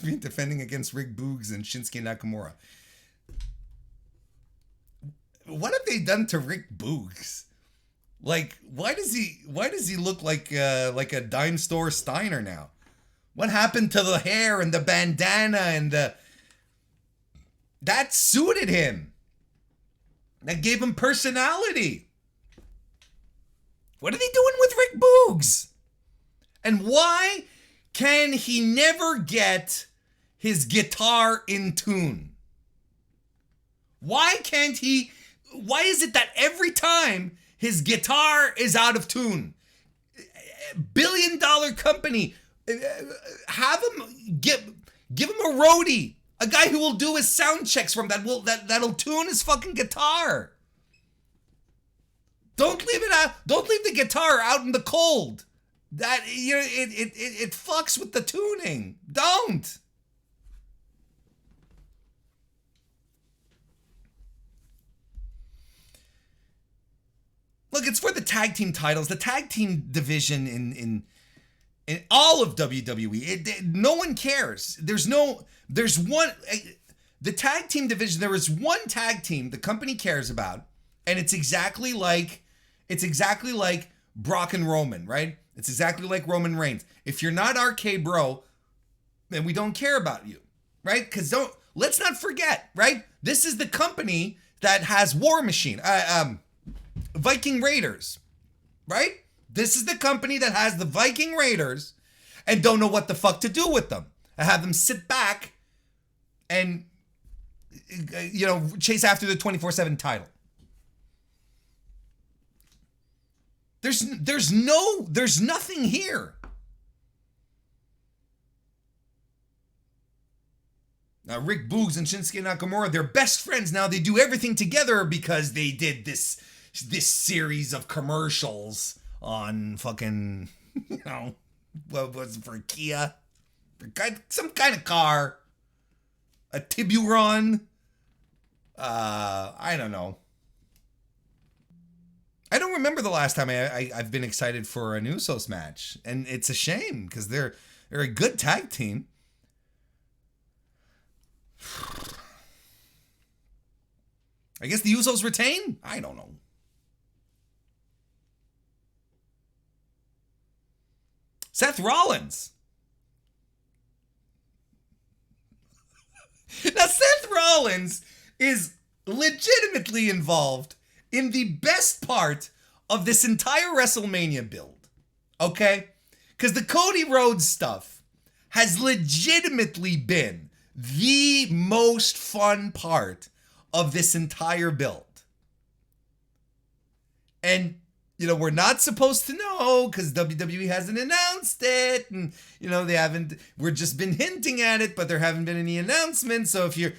defending against Rick Boogs and Shinsuke Nakamura. What have they done to Rick Boogs? Like, why does he look like a dime store Steiner now? What happened to the hair and the bandana and that suited him? That gave him personality. What are they doing with Rick Boogs? And why can he never get his guitar in tune? Why is it that every time his guitar is out of tune? Billion-dollar company, have him give him a roadie, a guy who will do his sound checks from that'll tune his fucking guitar. Don't leave it out. Don't leave the guitar out in the cold. That it fucks with the tuning. Don't. it's for the tag team titles. The tag team division in all of WWE, no one cares. There's one, the tag team division, there is one tag team the company cares about, and it's exactly like Brock and Roman, right? It's exactly like Roman Reigns. If you're not RK Bro, then we don't care about you, right? Because let's not forget, right? This is the company that has War Machine, Viking Raiders, right? This is the company that has the Viking Raiders and don't know what the fuck to do with them. I have them sit back and, chase after the 24/7 title. There's nothing here. Now, Rick Boogs and Shinsuke Nakamura, they're best friends now. They do everything together because they did this series of commercials on fucking, what was it, for Kia? Some kind of car. A Tiburon. I don't know. I don't remember the last time I've been excited for an Usos match. And it's a shame because they're a good tag team. I guess the Usos retain? I don't know. Seth Rollins. Now, Seth Rollins is legitimately involved in the best part of this entire WrestleMania build. Okay? Because the Cody Rhodes stuff has legitimately been the most fun part of this entire build. And, we're not supposed to know because WWE hasn't announced it. And, we're just been hinting at it, but there haven't been any announcements. So if you're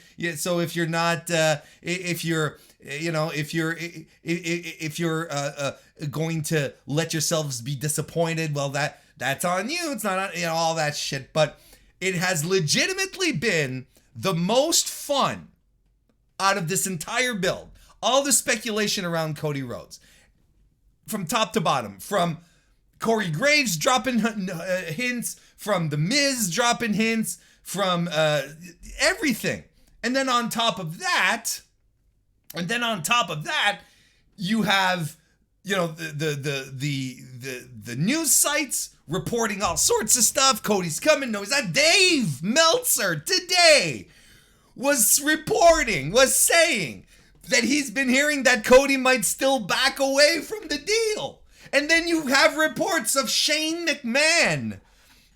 going to let yourselves be disappointed, well, that's on you. It's not on, all that shit. But it has legitimately been the most fun out of this entire build. All the speculation around Cody Rhodes. From top to bottom. From Corey Graves dropping hints. From The Miz dropping hints. From everything. And then on top of that, you have, the news sites reporting all sorts of stuff. Cody's coming. No, he's not. Dave Meltzer today was saying that he's been hearing that Cody might still back away from the deal. And then you have reports of Shane McMahon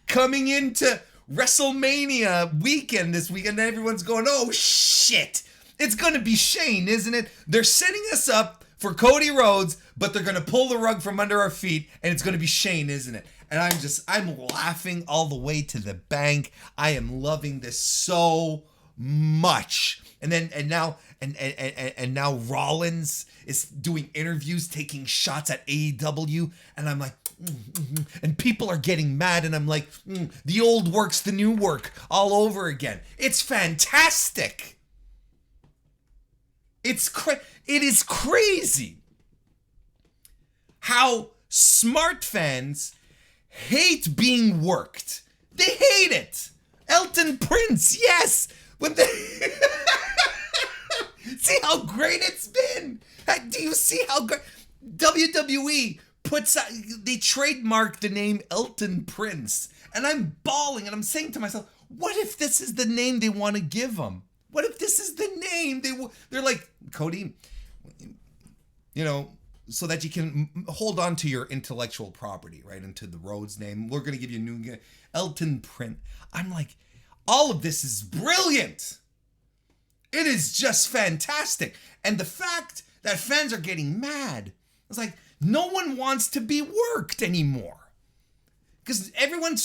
coming into WrestleMania weekend this weekend, and everyone's going, oh shit, it's going to be Shane, isn't it? They're setting us up for Cody Rhodes, but they're going to pull the rug from under our feet, and it's going to be Shane, isn't it? And I'm laughing all the way to the bank. I am loving this so much. And now Rollins is doing interviews, taking shots at AEW, and I'm like, and people are getting mad, and I'm like, the old work's the new work all over again. It's fantastic. It is crazy how smart fans hate being worked. They hate it. Elton Prince, yes. When they see how great it's been. Do you see how great WWE they trademarked the name Elton Prince, and I'm bawling and I'm saying to myself, what if this is the name they want to give him? What if this is the name they're like, Cody, so that you can hold on to your intellectual property, right? Into the Rhodes name. We're going to give you a new Elton Prince. I'm like, all of this is brilliant. It is just fantastic. And the fact that fans are getting mad, it's like, no one wants to be worked anymore. Because everyone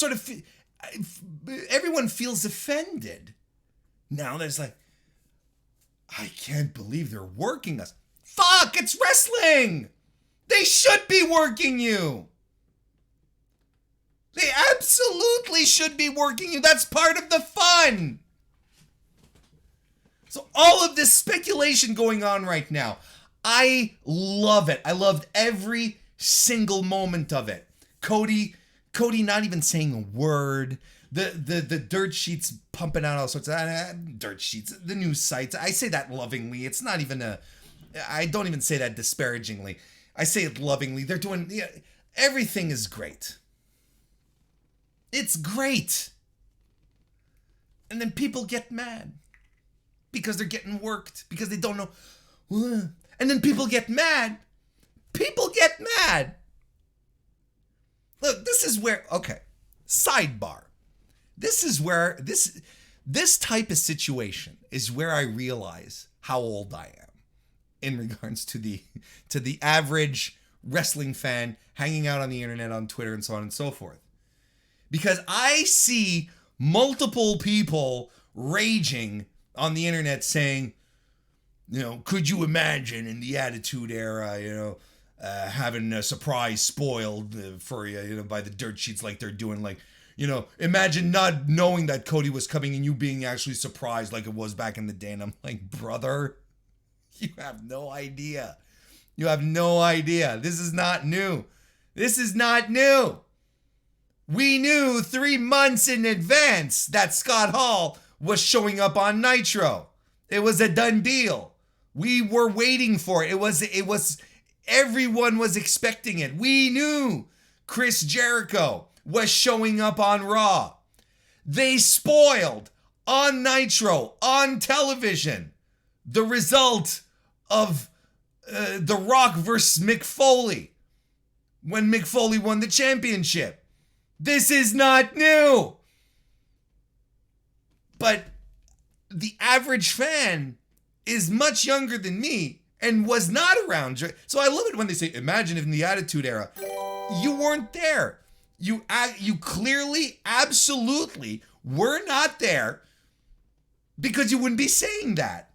feels offended. Now there's like, I can't believe they're working us. Fuck, it's wrestling. They should be working you. They absolutely should be working you. That's part of the fun. So all of this speculation going on right now, I love it. I loved every single moment of it. Cody not even saying a word. The dirt sheets pumping out all sorts of dirt sheets, the news sites. I say that lovingly. It's not even I don't even say that disparagingly. I say it lovingly. They're doing, everything is great. It's great. And then people get mad because they're getting worked, because they don't know. And then people get mad. People get mad. Look, this is where, okay, sidebar. This is where, this type of situation is where I realize how old I am in regards to the average wrestling fan hanging out on the internet, on Twitter, and so on and so forth. Because I see multiple people raging on the internet saying, could you imagine in the Attitude Era, having a surprise spoiled for you, by the dirt sheets like they're doing, like, imagine not knowing that Cody was coming and you being actually surprised like it was back in the day. And I'm like, brother, you have no idea. You have no idea. This is not new. This is not new. We knew 3 months in advance that Scott Hall was showing up on Nitro. It was a done deal. We were waiting for it. It was, everyone was expecting it. We knew Chris Jericho was showing up on Raw. They spoiled on Nitro, on television, the result of The Rock versus Mick Foley when Mick Foley won the championship. This is not new. But the average fan is much younger than me and was not around. So I love it when they say, imagine if in the Attitude Era. You weren't there. You clearly, absolutely were not there, because you wouldn't be saying that.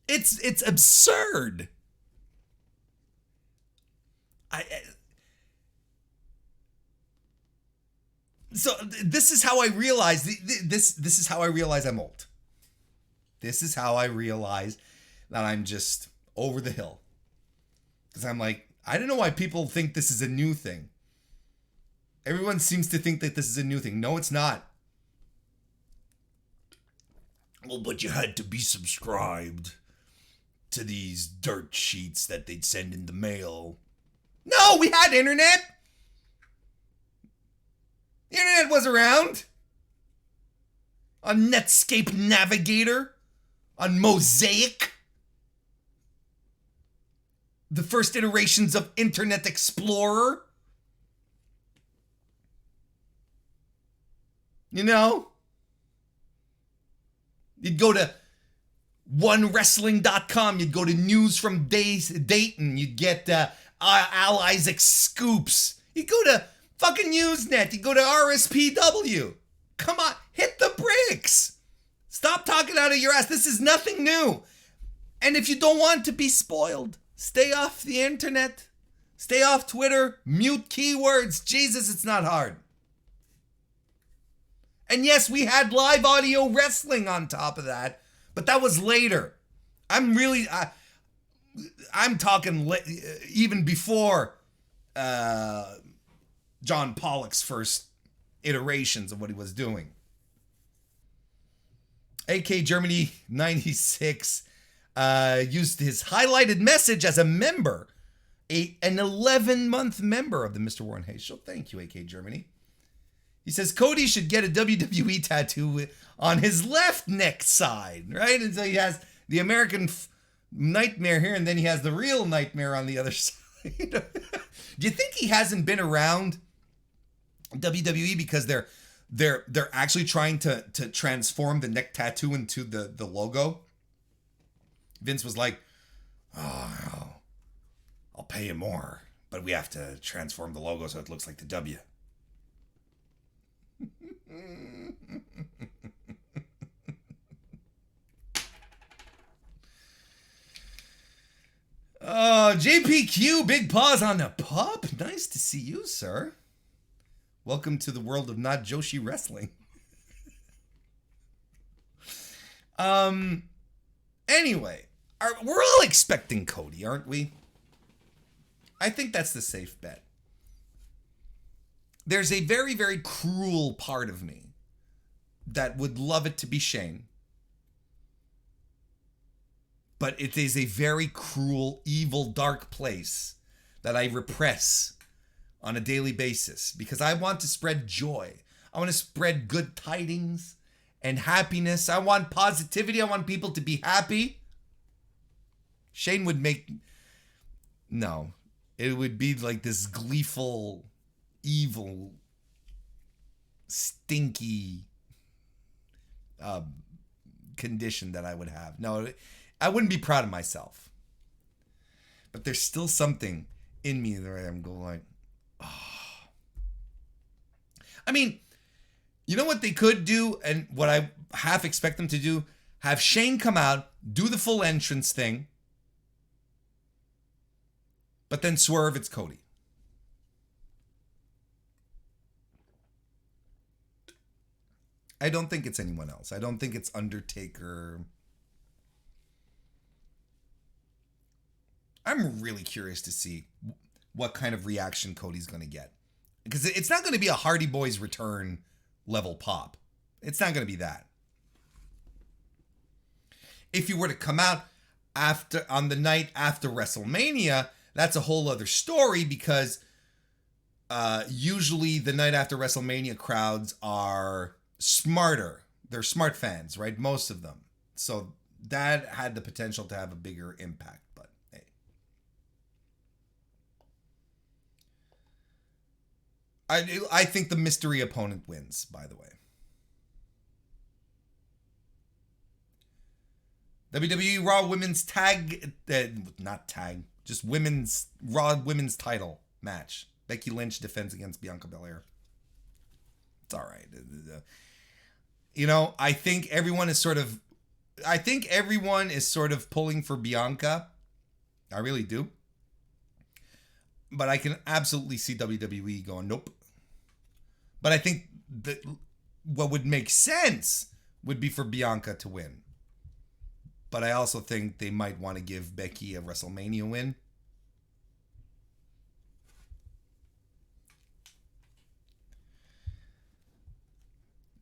It's absurd. So this is how I realize this is how I realize I'm old. This is how I realize that I'm just over the hill. Because I'm like, I don't know why people think this is a new thing. Everyone seems to think that this is a new thing. No, it's not. Well, but you had to be subscribed to these dirt sheets that they'd send in the mail. No, we had internet. The internet was around. On Netscape Navigator. On Mosaic. The first iterations of Internet Explorer. You'd go to onewrestling.com. You'd go to News from Dayton. You'd get Al Isaac's Scoops. You'd go to fucking Usenet. You'd go to RSPW. Come on, hit the bricks. Stop talking out of your ass. This is nothing new. And if you don't want to be spoiled, stay off the internet. Stay off Twitter. Mute keywords. Jesus, it's not hard. And yes, we had live audio wrestling on top of that, but that was later. I'm talking even before John Pollock's first iterations of what he was doing. AK Germany 96 used his highlighted message as a member, an 11-month member of the MrWarrenHayes Show. Thank you, AK Germany. He says Cody should get a WWE tattoo on his left neck side, right? And so he has the American nightmare here, and then he has the real nightmare on the other side. Do you think he hasn't been around WWE because they're actually trying to transform the neck tattoo into the logo? Vince was like, oh, I'll pay you more, but we have to transform the logo so it looks like the W. Oh, JPQ, big paws on the pup. Nice to see you, sir. Welcome to the world of not Joshi wrestling. Anyway, We're all expecting Cody, aren't we? I think that's the safe bet. There's a very, very cruel part of me that would love it to be Shane. But it is a very cruel, evil, dark place that I repress on a daily basis because I want to spread joy. I want to spread good tidings and happiness. I want positivity. I want people to be happy. Shane would make... No. It would be like this gleeful, evil, stinky condition that I would have. No, I wouldn't be proud of myself. But there's still something in me that I'm going like, oh. I mean, you know what they could do and what I half expect them to do? Have Shane come out, do the full entrance thing, but then swerve it's Cody. I don't think it's anyone else. I don't think it's Undertaker. I'm really curious to see what kind of reaction Cody's going to get. Because it's not going to be a Hardy Boys return level pop. It's not going to be that. If you were to come out on the night after WrestleMania, that's a whole other story because usually the night after WrestleMania crowds are smarter. They're smart fans, right? Most of them. So that had the potential to have a bigger impact, but hey. I think the mystery opponent wins, by the way. WWE Raw Women's just Raw Women's title match. Becky Lynch defends against Bianca Belair. It's all right. You know, I think everyone is sort of pulling for Bianca. I really do. But I can absolutely see WWE going, nope. But I think that what would make sense would be for Bianca to win. But I also think they might want to give Becky a WrestleMania win.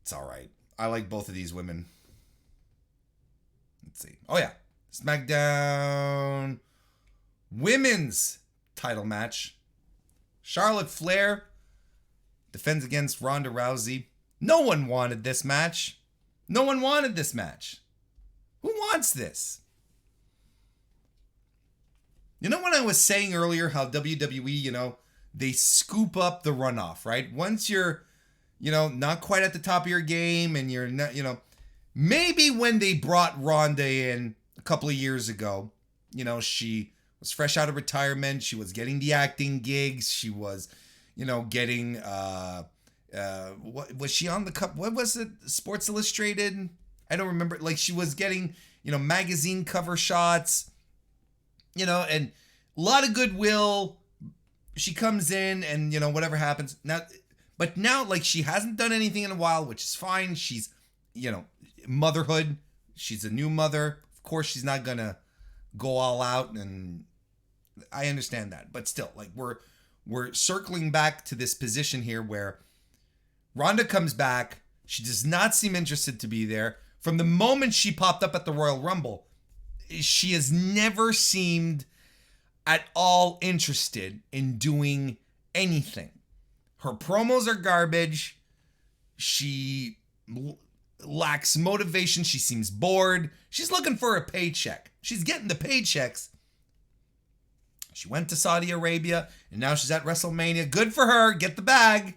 It's all right. I like both of these women. Let's see. Oh, yeah. SmackDown Women's title match. Charlotte Flair defends against Ronda Rousey. No one wanted this match. No one wanted this match. Who wants this? You know when I was saying earlier how WWE, they scoop up the runoff, right? Once you're, not quite at the top of your game and you're not, maybe when they brought Ronda in a couple of years ago, she was fresh out of retirement. She was getting the acting gigs. She was, getting, what was she on the cup? What was it? Sports Illustrated? I don't remember. Like she was getting, magazine cover shots, and a lot of goodwill. She comes in and, whatever happens. But now, like, she hasn't done anything in a while, which is fine. She's, motherhood. She's a new mother. Of course, she's not going to go all out. And I understand that. But still, like, we're circling back to this position here where Ronda comes back. She does not seem interested to be there. From the moment she popped up at the Royal Rumble, she has never seemed at all interested in doing anything. Her promos are garbage. She lacks motivation. She seems bored. She's looking for a paycheck. She's getting the paychecks. She went to Saudi Arabia, and now she's at WrestleMania. Good for her. Get the bag.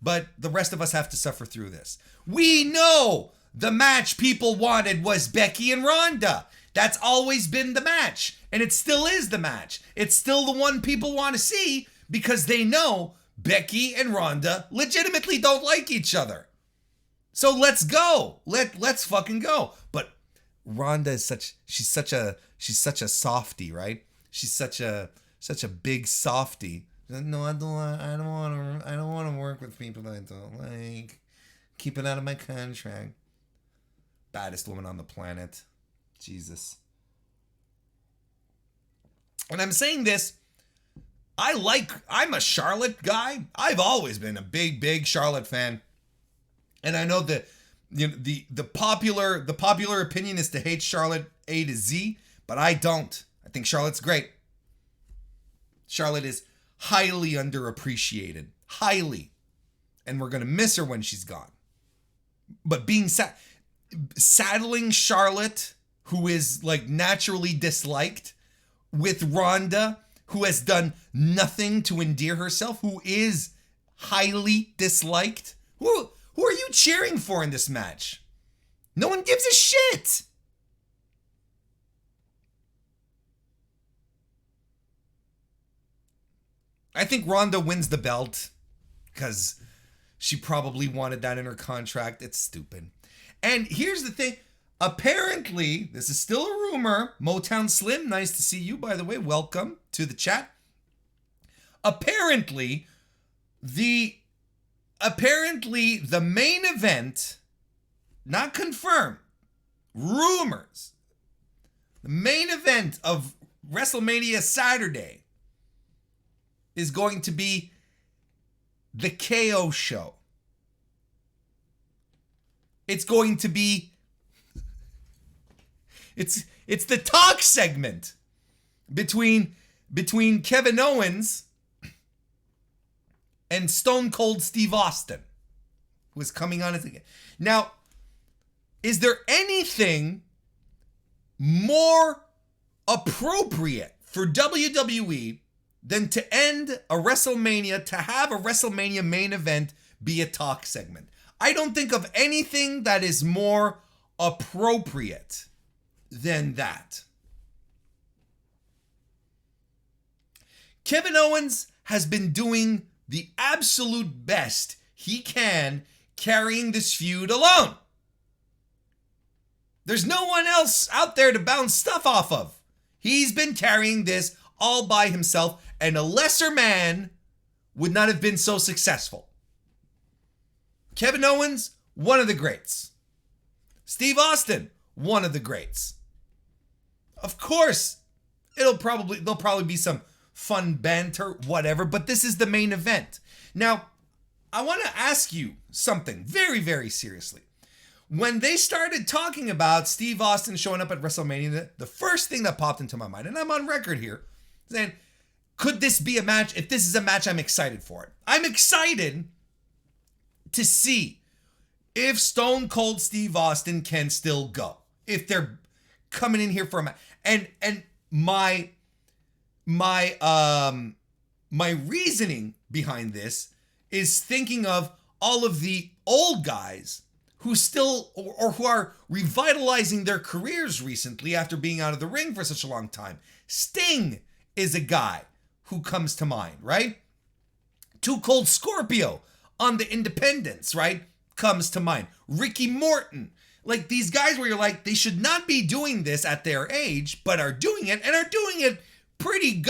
But the rest of us have to suffer through this. We know the match people wanted was Becky and Ronda. That's always been the match. And it still is the match. It's still the one people want to see because they know Becky and Ronda legitimately don't like each other. So let's go. Let's fucking go. But Ronda is she's such a softie, right? She's such a big softie. No, I don't want to work with people that I don't like. Keep it out of my contract. Baddest woman on the planet. Jesus. And I'm saying this, I'm a Charlotte guy. I've always been a big Charlotte fan. And I know that the popular opinion is to hate Charlotte A to Z, but I don't. I think Charlotte's great. Charlotte is highly underappreciated. Highly. And we're going to miss her when she's gone. But saddling Charlotte, who is like naturally disliked, with Ronda, who has done nothing to endear herself, who is highly disliked. Who are you cheering for in this match? No one gives a shit. I think Ronda wins the belt because she probably wanted that in her contract. It's stupid. And here's the thing. Apparently, this is still a rumor. Motown Slim, nice to see you, by the way. Welcome to the chat. Apparently, the main event, not confirmed, rumors, the main event of WrestleMania Saturday is going to be the KO show. It's going to be it's the talk segment between Kevin Owens and Stone Cold Steve Austin, who is coming on as again. Now, is there anything more appropriate for WWE than to end a WrestleMania, to have a WrestleMania main event be a talk segment? I don't think of anything that is more appropriate than that. Kevin Owens has been doing the absolute best he can carrying this feud alone. There's no one else out there to bounce stuff off of. He's been carrying this all by himself, and a lesser man would not have been so successful. Kevin Owens, one of the greats. Steve Austin, one of the greats. Of course, there'll probably be some fun banter, whatever, but this is the main event. Now, I want to ask you something very, very seriously. When they started talking about Steve Austin showing up at WrestleMania, the first thing that popped into my mind, and I'm on record here, saying, could this be a match? If this is a match, I'm excited for it. I'm excited to see if Stone Cold Steve Austin can still go. If they're coming in here for a match. And my reasoning behind this is thinking of all of the old guys who still, or who are revitalizing their careers recently after being out of the ring for such a long time. Sting is a guy who comes to mind, right? Too Cold Scorpio on the Independents, right? Comes to mind. Ricky Morton. Like these guys where you're like, they should not be doing this at their age, but are doing it, and are doing it pretty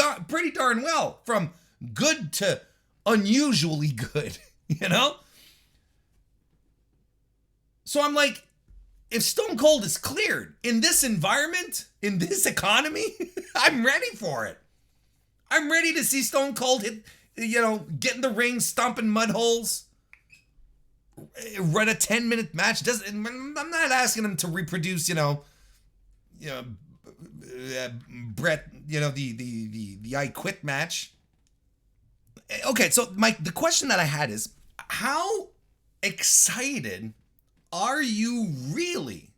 darn well. From good to unusually good, you know? So I'm like, if Stone Cold is cleared in this environment, in this economy, I'm ready for it. I'm ready to see Stone Cold get in the ring, stomping mud holes, run a 10-minute match. I'm not asking him to reproduce, Brett, the I Quit match. Okay, so the question that I had is, how excited are you really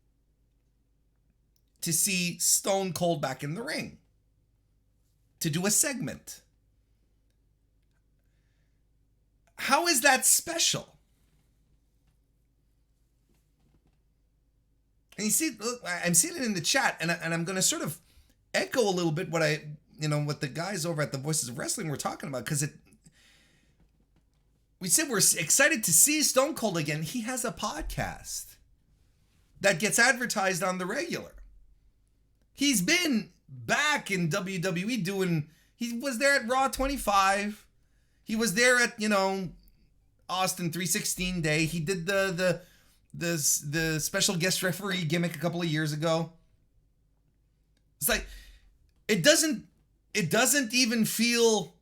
to see Stone Cold back in the ring? To do a segment? How is that special? And you see, look, I'm seeing it in the chat, and I'm going to sort of echo a little bit what what the guys over at the Voices of Wrestling were talking about, because we said we're excited to see Stone Cold again. He has a podcast that gets advertised on the regular. He's been back in WWE he was there at Raw 25. He was there at, Austin 316 Day. He did the special guest referee gimmick a couple of years ago. It's like, it it doesn't even feel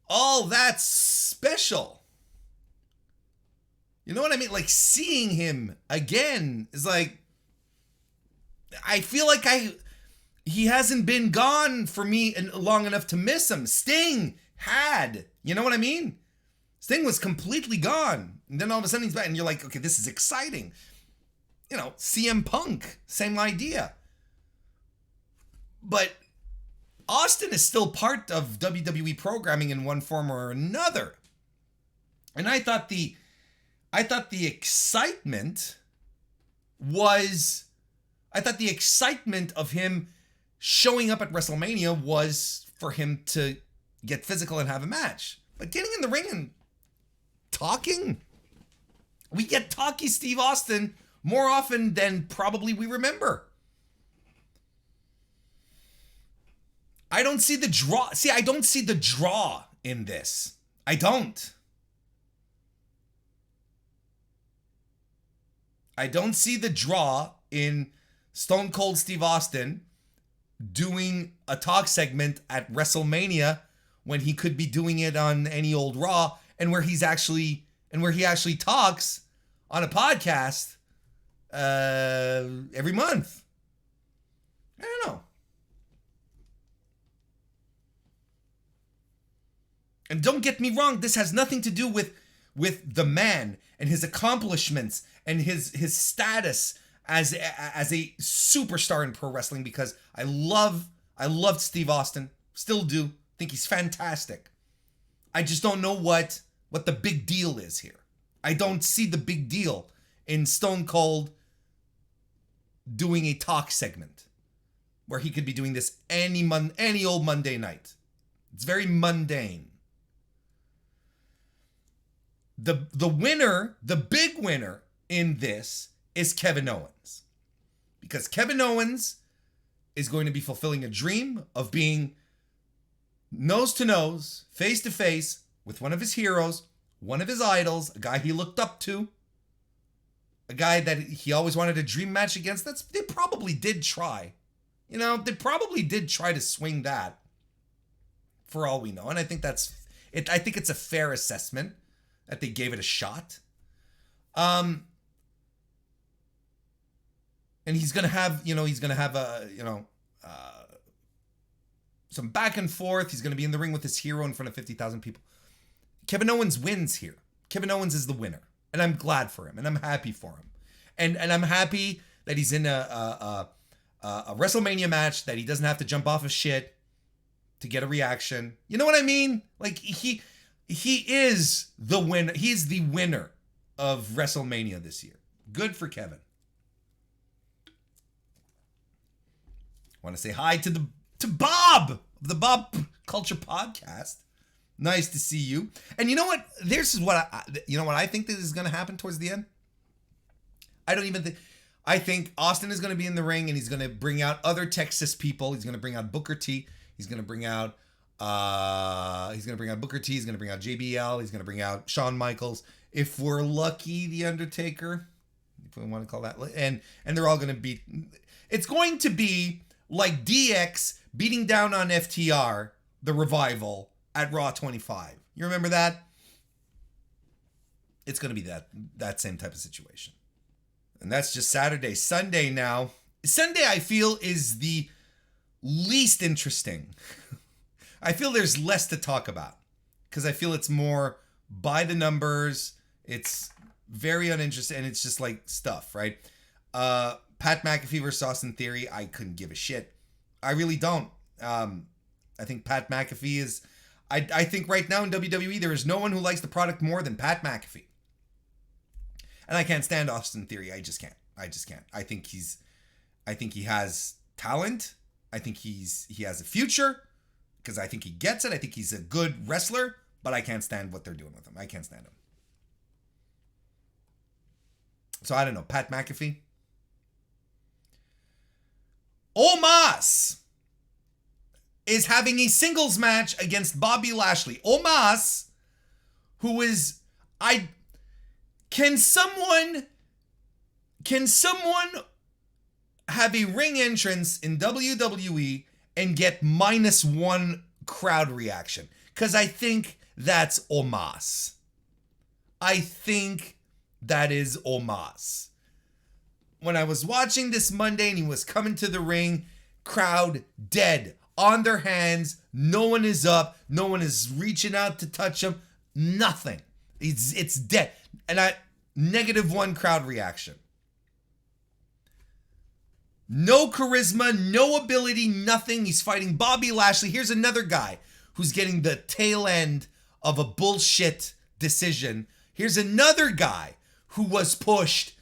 all that special. You know what I mean? Like, seeing him again is like, I feel like he hasn't been gone for me long enough to miss him. Sting had, you know what I mean? Sting was completely gone. And then all of a sudden he's back and you're like, okay, this is exciting. You know, CM Punk, same idea. But Austin is still part of WWE programming in one form or another. And I thought the excitement of him showing up at WrestleMania was for him to get physical and have a match. But getting in the ring and talking, we get talky Steve Austin more often than probably we remember. I don't see the draw. See, I don't see the draw in this. I don't. I don't see the draw in Stone Cold Steve Austin doing a talk segment at WrestleMania when he could be doing it on any old Raw, and where he actually talks on a podcast every month. I don't know. And don't get me wrong, this has nothing to do with the man and his accomplishments and his status as a superstar in pro wrestling, because I loved Steve Austin, still do, think he's fantastic. I just don't know what the big deal is here. I don't see the big deal in Stone Cold doing a talk segment where he could be doing this any old Monday night. It's very mundane. The winner, the big winner in this is Kevin Owens. Because Kevin Owens is going to be fulfilling a dream of being nose to nose, face to face with one of his heroes, one of his idols, a guy he looked up to, a guy that he always wanted a dream match against. They probably did try. You know, they probably did try to swing that, for all we know. And I think I think it's a fair assessment that they gave it a shot. And he's going to have some back and forth. He's going to be in the ring with his hero in front of 50,000 people. Kevin Owens wins here. Kevin Owens is the winner. And I'm glad for him. And I'm happy for him. And I'm happy that he's in a WrestleMania match, that he doesn't have to jump off of shit to get a reaction. You know what I mean? Like, he is the winner. He's the winner of WrestleMania this year. Good for Kevin. I want to say hi to Bob of the Bob Culture Podcast. Nice to see you. And you know what? I think that is going to happen towards the end. I think Austin is going to be in the ring and he's going to bring out other Texas people. He's going to bring out Booker T. He's going to bring out Booker T. He's going to bring out JBL. He's going to bring out Shawn Michaels. If we're lucky, The Undertaker, if we want to call that. And they're all going to be. It's going to be like DX beating down on FTR, the Revival, at Raw 25. You remember that? It's going to be that same type of situation. And that's just Saturday. Sunday now. Sunday, I feel, is the least interesting. I feel there's less to talk about because I feel it's more by the numbers. It's very uninteresting and it's just like stuff, right? Pat McAfee versus Austin Theory, I couldn't give a shit. I really don't. I think Pat McAfee is... I think right now in WWE, there is no one who likes the product more than Pat McAfee. And I can't stand Austin Theory. I just can't. I think he has talent. I think he has a future because I think he gets it. I think he's a good wrestler, but I can't stand what they're doing with him. I can't stand him. So I don't know. Pat McAfee. Omos is having a singles match against Bobby Lashley. Omos, who is... Can someone have a ring entrance in WWE and get -1 crowd reaction, because I think that's Omos. I think that is Omos. When I was watching this Monday and he was coming to the ring, crowd dead, on their hands, no one is up, no one is reaching out to touch him, nothing. It's dead. And -1 crowd reaction. No charisma, no ability, nothing. He's fighting Bobby Lashley. Here's another guy who's getting the tail end of a bullshit decision. Here's another guy who was pushed,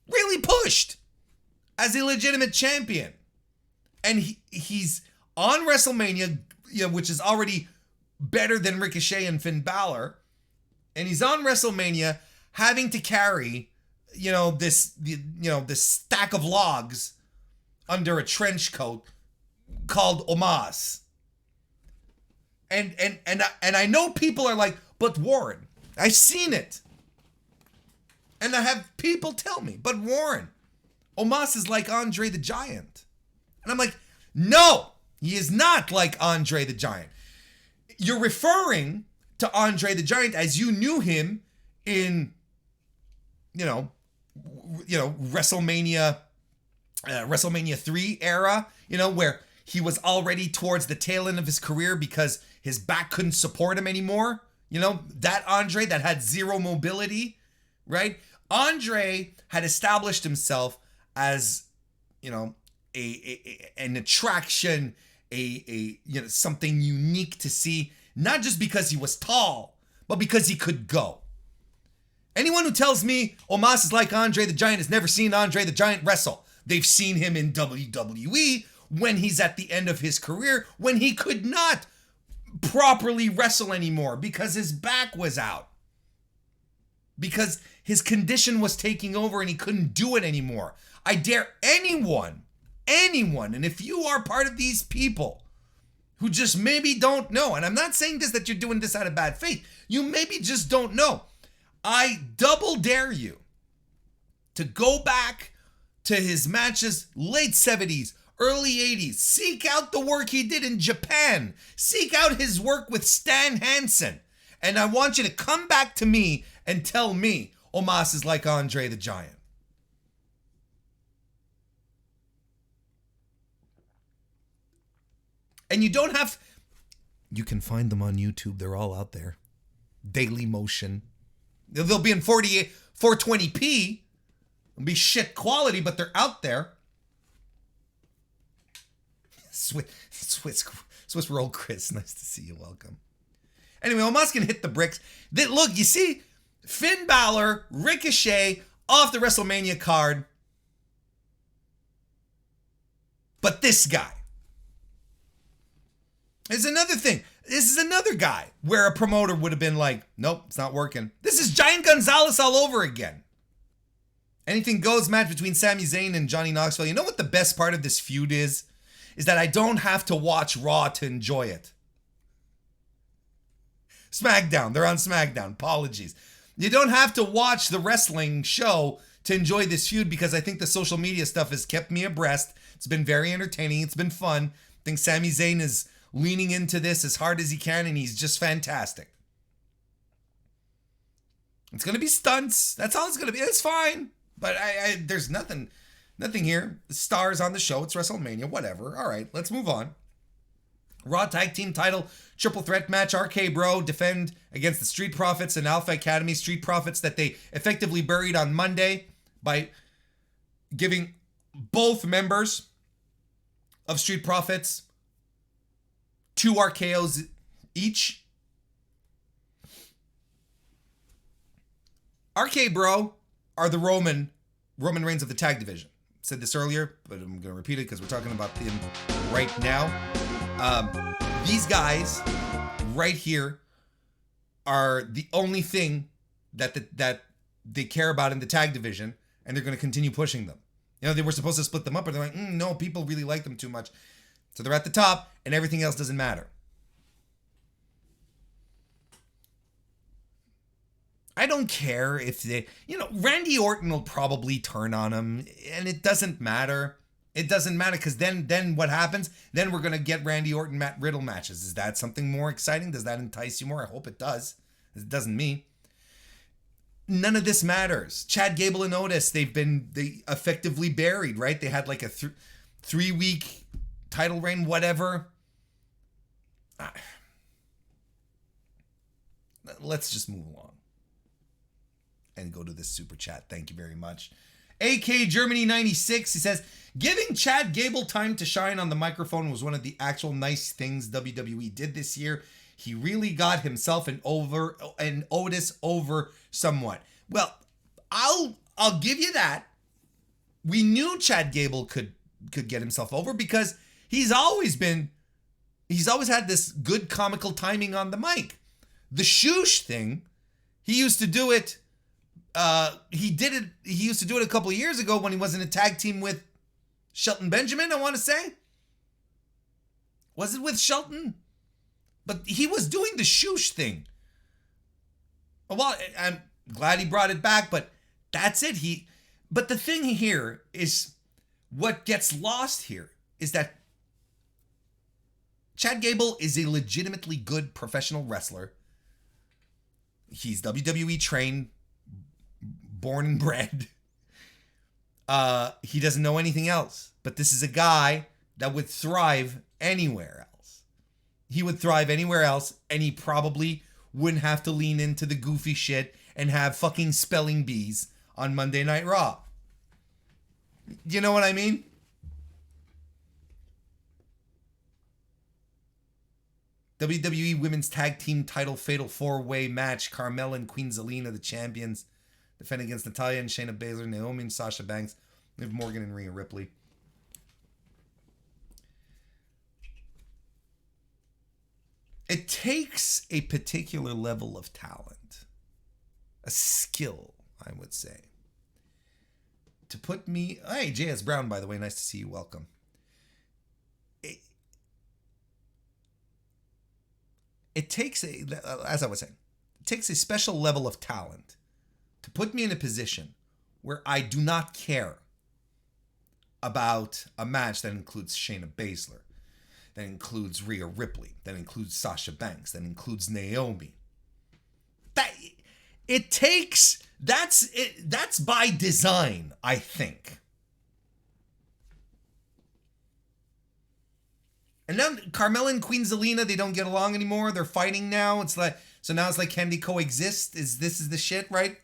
really pushed, as a legitimate champion. And he's on WrestleMania, which is already better than Ricochet and Finn Balor. And he's on WrestleMania having to carry, this stack of logs under a trench coat called Omos. And I know people are like, but Warren, I've seen it. And I have people tell me, but Warren, Omos is like Andre the Giant. And I'm like, no, he is not like Andre the Giant. You're referring to Andre the Giant as you knew him in, WrestleMania 3 era, where he was already towards the tail end of his career because his back couldn't support him anymore. That Andre that had zero mobility, right? Andre had established himself as, an attraction, something unique to see, not just because he was tall, but because he could go. Anyone who tells me Omos is like Andre the Giant has never seen Andre the Giant wrestle. They've seen him in WWE when he's at the end of his career, when he could not properly wrestle anymore because his back was out. Because his condition was taking over and he couldn't do it anymore. I dare anyone, and if you are part of these people who just maybe don't know, and I'm not saying this that you're doing this out of bad faith, you maybe just don't know. I double dare you to go back to his matches late 70s, early 80s. Seek out the work he did in Japan. Seek out his work with Stan Hansen. And I want you to come back to me and tell me Omos is like Andre the Giant. And you don't have... You can find them on YouTube. They're all out there. Daily Motion. They'll be in 420p. It'll be shit quality, but they're out there. Swiss roll, Chris. Nice to see you. Welcome. Anyway, Omos can hit the bricks. Look, you see Finn Balor, Ricochet off the WrestleMania card. But this guy. There's another thing. This is another guy where a promoter would have been like, nope, it's not working. This is Giant Gonzalez all over again. Anything goes match between Sami Zayn and Johnny Knoxville. You know what the best part of this feud is? Is that I don't have to watch Raw to enjoy it. SmackDown. They're on SmackDown. Apologies. You don't have to watch the wrestling show to enjoy this feud because I think the social media stuff has kept me abreast. It's been very entertaining. It's been fun. I think Sami Zayn is leaning into this as hard as he can, and he's just fantastic. It's going to be stunts. That's all it's going to be. It's fine. But there's nothing here. The stars on the show. It's WrestleMania. Whatever. All right, let's move on. Raw Tag Team title triple threat match. RK Bro defend against the Street Profits and Alpha Academy. Street Profits that they effectively buried on Monday by giving both members of Street Profits 2 RKOs each. RK Bro are the Roman Reigns of the tag division. Said this earlier, but I'm going to repeat it because we're talking about them right now. These guys right here are the only thing that they care about in the tag division, and they're going to continue pushing them. They were supposed to split them up, but they're like, no, people really like them too much. So they're at the top, and everything else doesn't matter. I don't care if they, Randy Orton will probably turn on him, and it doesn't matter. It doesn't matter, because then what happens? Then we're going to get Randy Orton, Matt Riddle matches. Is that something more exciting? Does that entice you more? I hope it does. It doesn't me. None of this matters. Chad Gable and Otis, they effectively buried, right? They had like a 3-week title reign, whatever. Let's just move along and go to this super chat. Thank you very much. AK Germany 96, he says, giving Chad Gable time to shine on the microphone was one of the actual nice things WWE did this year. He really got himself and Otis over somewhat. Well, I'll give you that. We knew Chad Gable could get himself over because he's always had this good comical timing on the mic. The shoosh thing, he used to do it. He used to do it a couple of years ago when he was in a tag team with Shelton Benjamin, I want to say. Was it with Shelton? But he was doing the shoosh thing. Well, I'm glad he brought it back, but that's it. But the thing here is, what gets lost here is that Chad Gable is a legitimately good professional wrestler. He's WWE trained, born and bred. He doesn't know anything else. But this is a guy that would thrive anywhere else. He would thrive anywhere else, and he probably wouldn't have to lean into the goofy shit and have fucking spelling bees on Monday Night Raw. You know what I mean? WWE Women's Tag Team Title Fatal 4-Way match. Carmella and Queen Zelina, the champions, defend against Natalya and Shayna Baszler, Naomi and Sasha Banks, Liv Morgan and Rhea Ripley. It takes a particular level of talent, a skill, I would say, to put me... Hey, J.S. Brown, by the way, nice to see you. Welcome. It takes as I was saying, it takes a special level of talent to put me in a position where I do not care about a match that includes Shayna Baszler, that includes Rhea Ripley, that includes Sasha Banks, that includes Naomi. That's by design, I think. And now Carmella and Queen Zelina, they don't get along anymore. They're fighting now. It's like, so now it's like, can they coexist? This is the shit, right?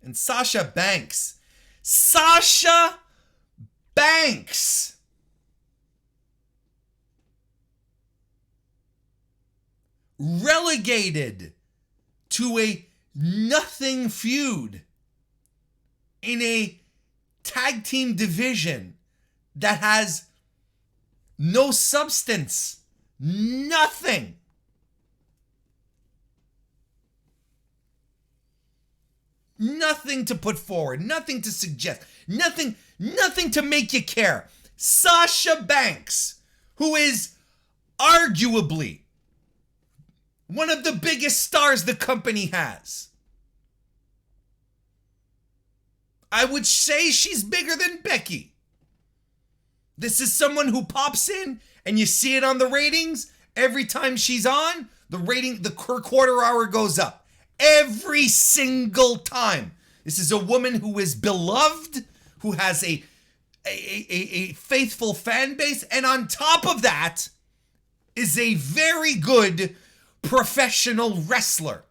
And Sasha Banks. Relegated to a nothing feud in a tag team division that has no substance, nothing. Nothing to put forward, nothing to suggest, nothing to make you care. Sasha Banks, who is arguably one of the biggest stars the company has. I would say she's bigger than Becky. This is someone who pops in and you see it on the ratings. Every time she's on, her quarter hour goes up. Every single time. This is a woman who is beloved, who has a faithful fan base, and on top of that is a very good professional wrestler.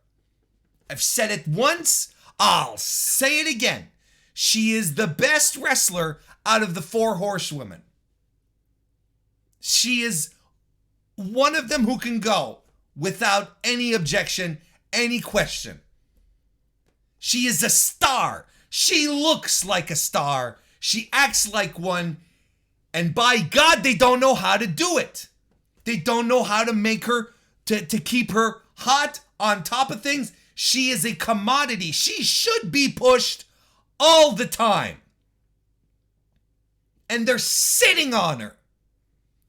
I've said it once, I'll say it again. She is the best wrestler out of the 4 horsewomen. She is one of them who can go without any objection, any question. She is a star. She looks like a star. She acts like one. And by God, they don't know how to do it. They don't know how to make her, to keep her hot on top of things. She is a commodity. She should be pushed all the time. And they're sitting on her.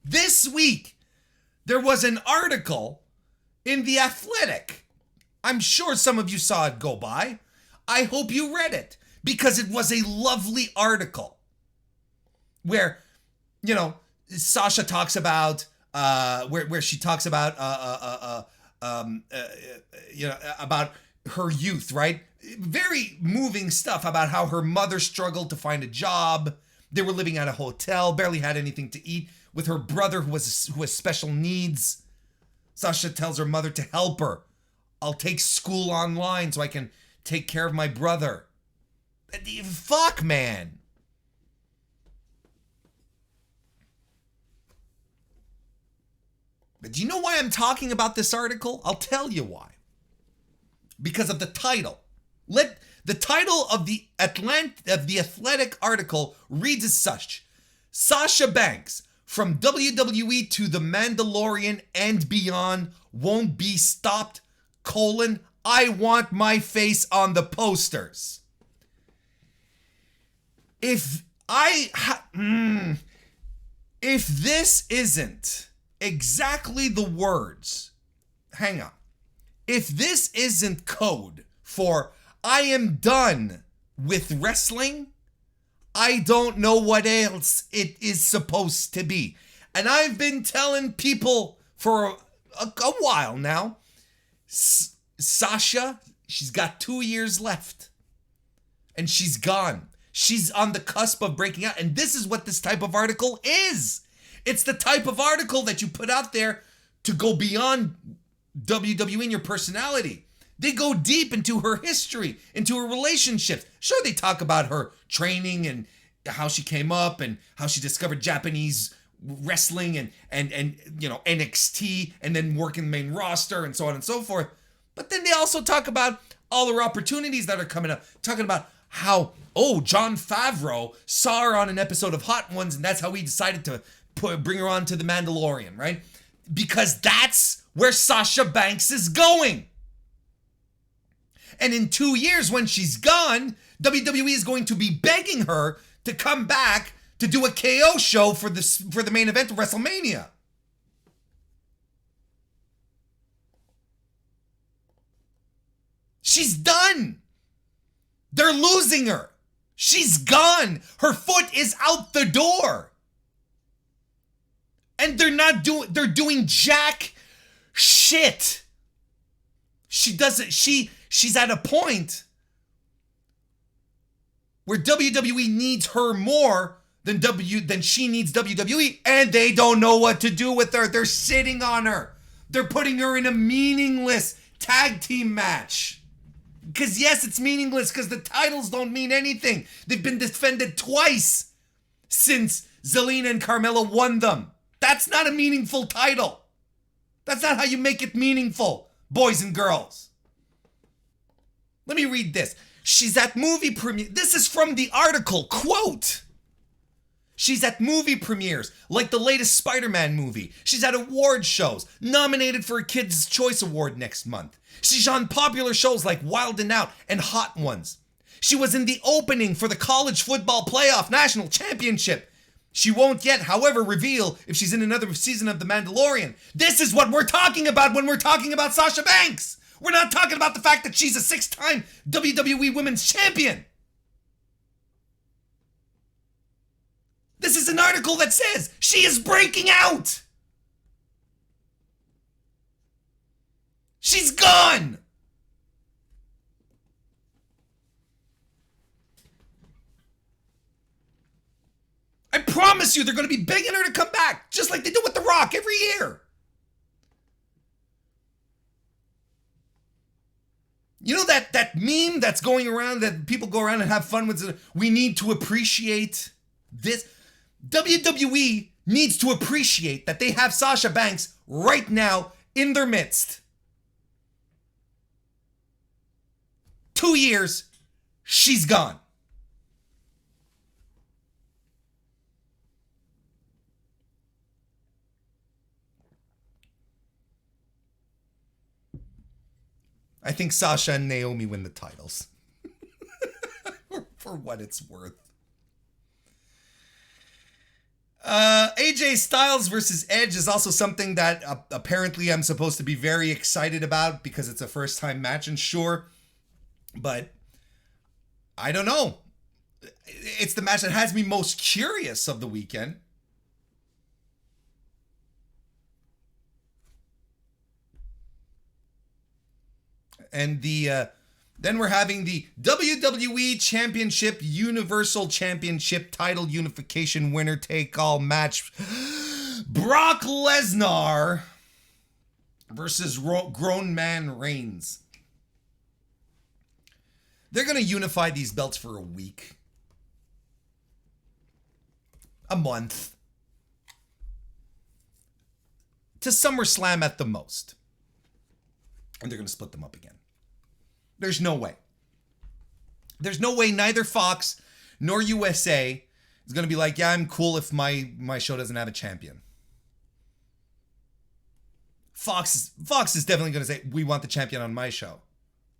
This week, there was an article in The Athletic. I'm sure some of you saw it go by. I hope you read it, because it was a lovely article where, you know, Sasha talks about, where she talks about, you know, about her youth, right? Very moving stuff about how her mother struggled to find a job. They were living at a hotel, barely had anything to eat, with her brother who has special needs. Sasha tells her mother to help her. I'll take school online so I can take care of my brother. Fuck, man. But do you know why I'm talking about this article? I'll tell you why. Because of the title. The title of the Athletic article reads as such: Sasha Banks, from WWE to The Mandalorian and beyond, won't be stopped, I want my face on the posters. If this isn't exactly the words, hang on. If this isn't code for I am done with wrestling, I don't know what else it is supposed to be. And I've been telling people for a while now, Sasha, she's got 2 years left. And she's gone. She's on the cusp of breaking out. And this is what this type of article is. It's the type of article that you put out there to go beyond WWE and your personality. They go deep into her history, into her relationships. Sure, they talk about her training and how she came up and how she discovered Japanese wrestling and you know, NXT, and then working the main roster and so on and so forth. But then they also talk about all her opportunities that are coming up, talking about how, Jon Favreau saw her on an episode of Hot Ones, and that's how he decided to bring her on to The Mandalorian, right? Because that's where Sasha Banks is going. And in 2 years, when she's gone, WWE is going to be begging her to come back to do a KO show for the main event of WrestleMania. She's done. They're losing her. She's gone. Her foot is out the door. And they're doing jack shit. She's at a point where WWE needs her more than she needs WWE, and they don't know what to do with her. They're sitting on her. They're putting her in a meaningless tag team match. Because yes, it's meaningless because the titles don't mean anything. They've been defended twice since Zelina and Carmella won them. That's not a meaningful title. That's not how you make it meaningful, boys and girls. Let me read this. She's at movie premiere. This is from the article, quote. She's at movie premieres, like the latest Spider-Man movie. She's at award shows, nominated for a Kids' Choice Award next month. She's on popular shows like Wild 'N Out and Hot Ones. She was in the opening for the College Football Playoff National Championship. She won't yet, however, reveal if she's in another season of The Mandalorian. This is what we're talking about when we're talking about Sasha Banks. We're not talking about the fact that she's a 6-time WWE Women's Champion. This is an article that says she is breaking out. She's gone. I promise you they're going to be begging her to come back, just like they do with The Rock every year. You know that meme that's going around that people go around and have fun with? We need to appreciate this. WWE needs to appreciate that they have Sasha Banks right now in their midst. 2 years, she's gone. I think Sasha and Naomi win the titles. For what it's worth. AJ Styles versus Edge is also something that apparently I'm supposed to be very excited about because it's a first time match, and sure, but I don't know. It's the match that has me most curious of the weekend. And then we're having the WWE Championship Universal Championship title unification winner take all match. Brock Lesnar versus Grown Man Reigns. They're going to unify these belts for a week. A month. To SummerSlam at the most. And they're going to split them up again. There's no way. There's no way neither Fox nor USA is going to be like, yeah, I'm cool if my show doesn't have a champion. Fox is definitely going to say, we want the champion on my show.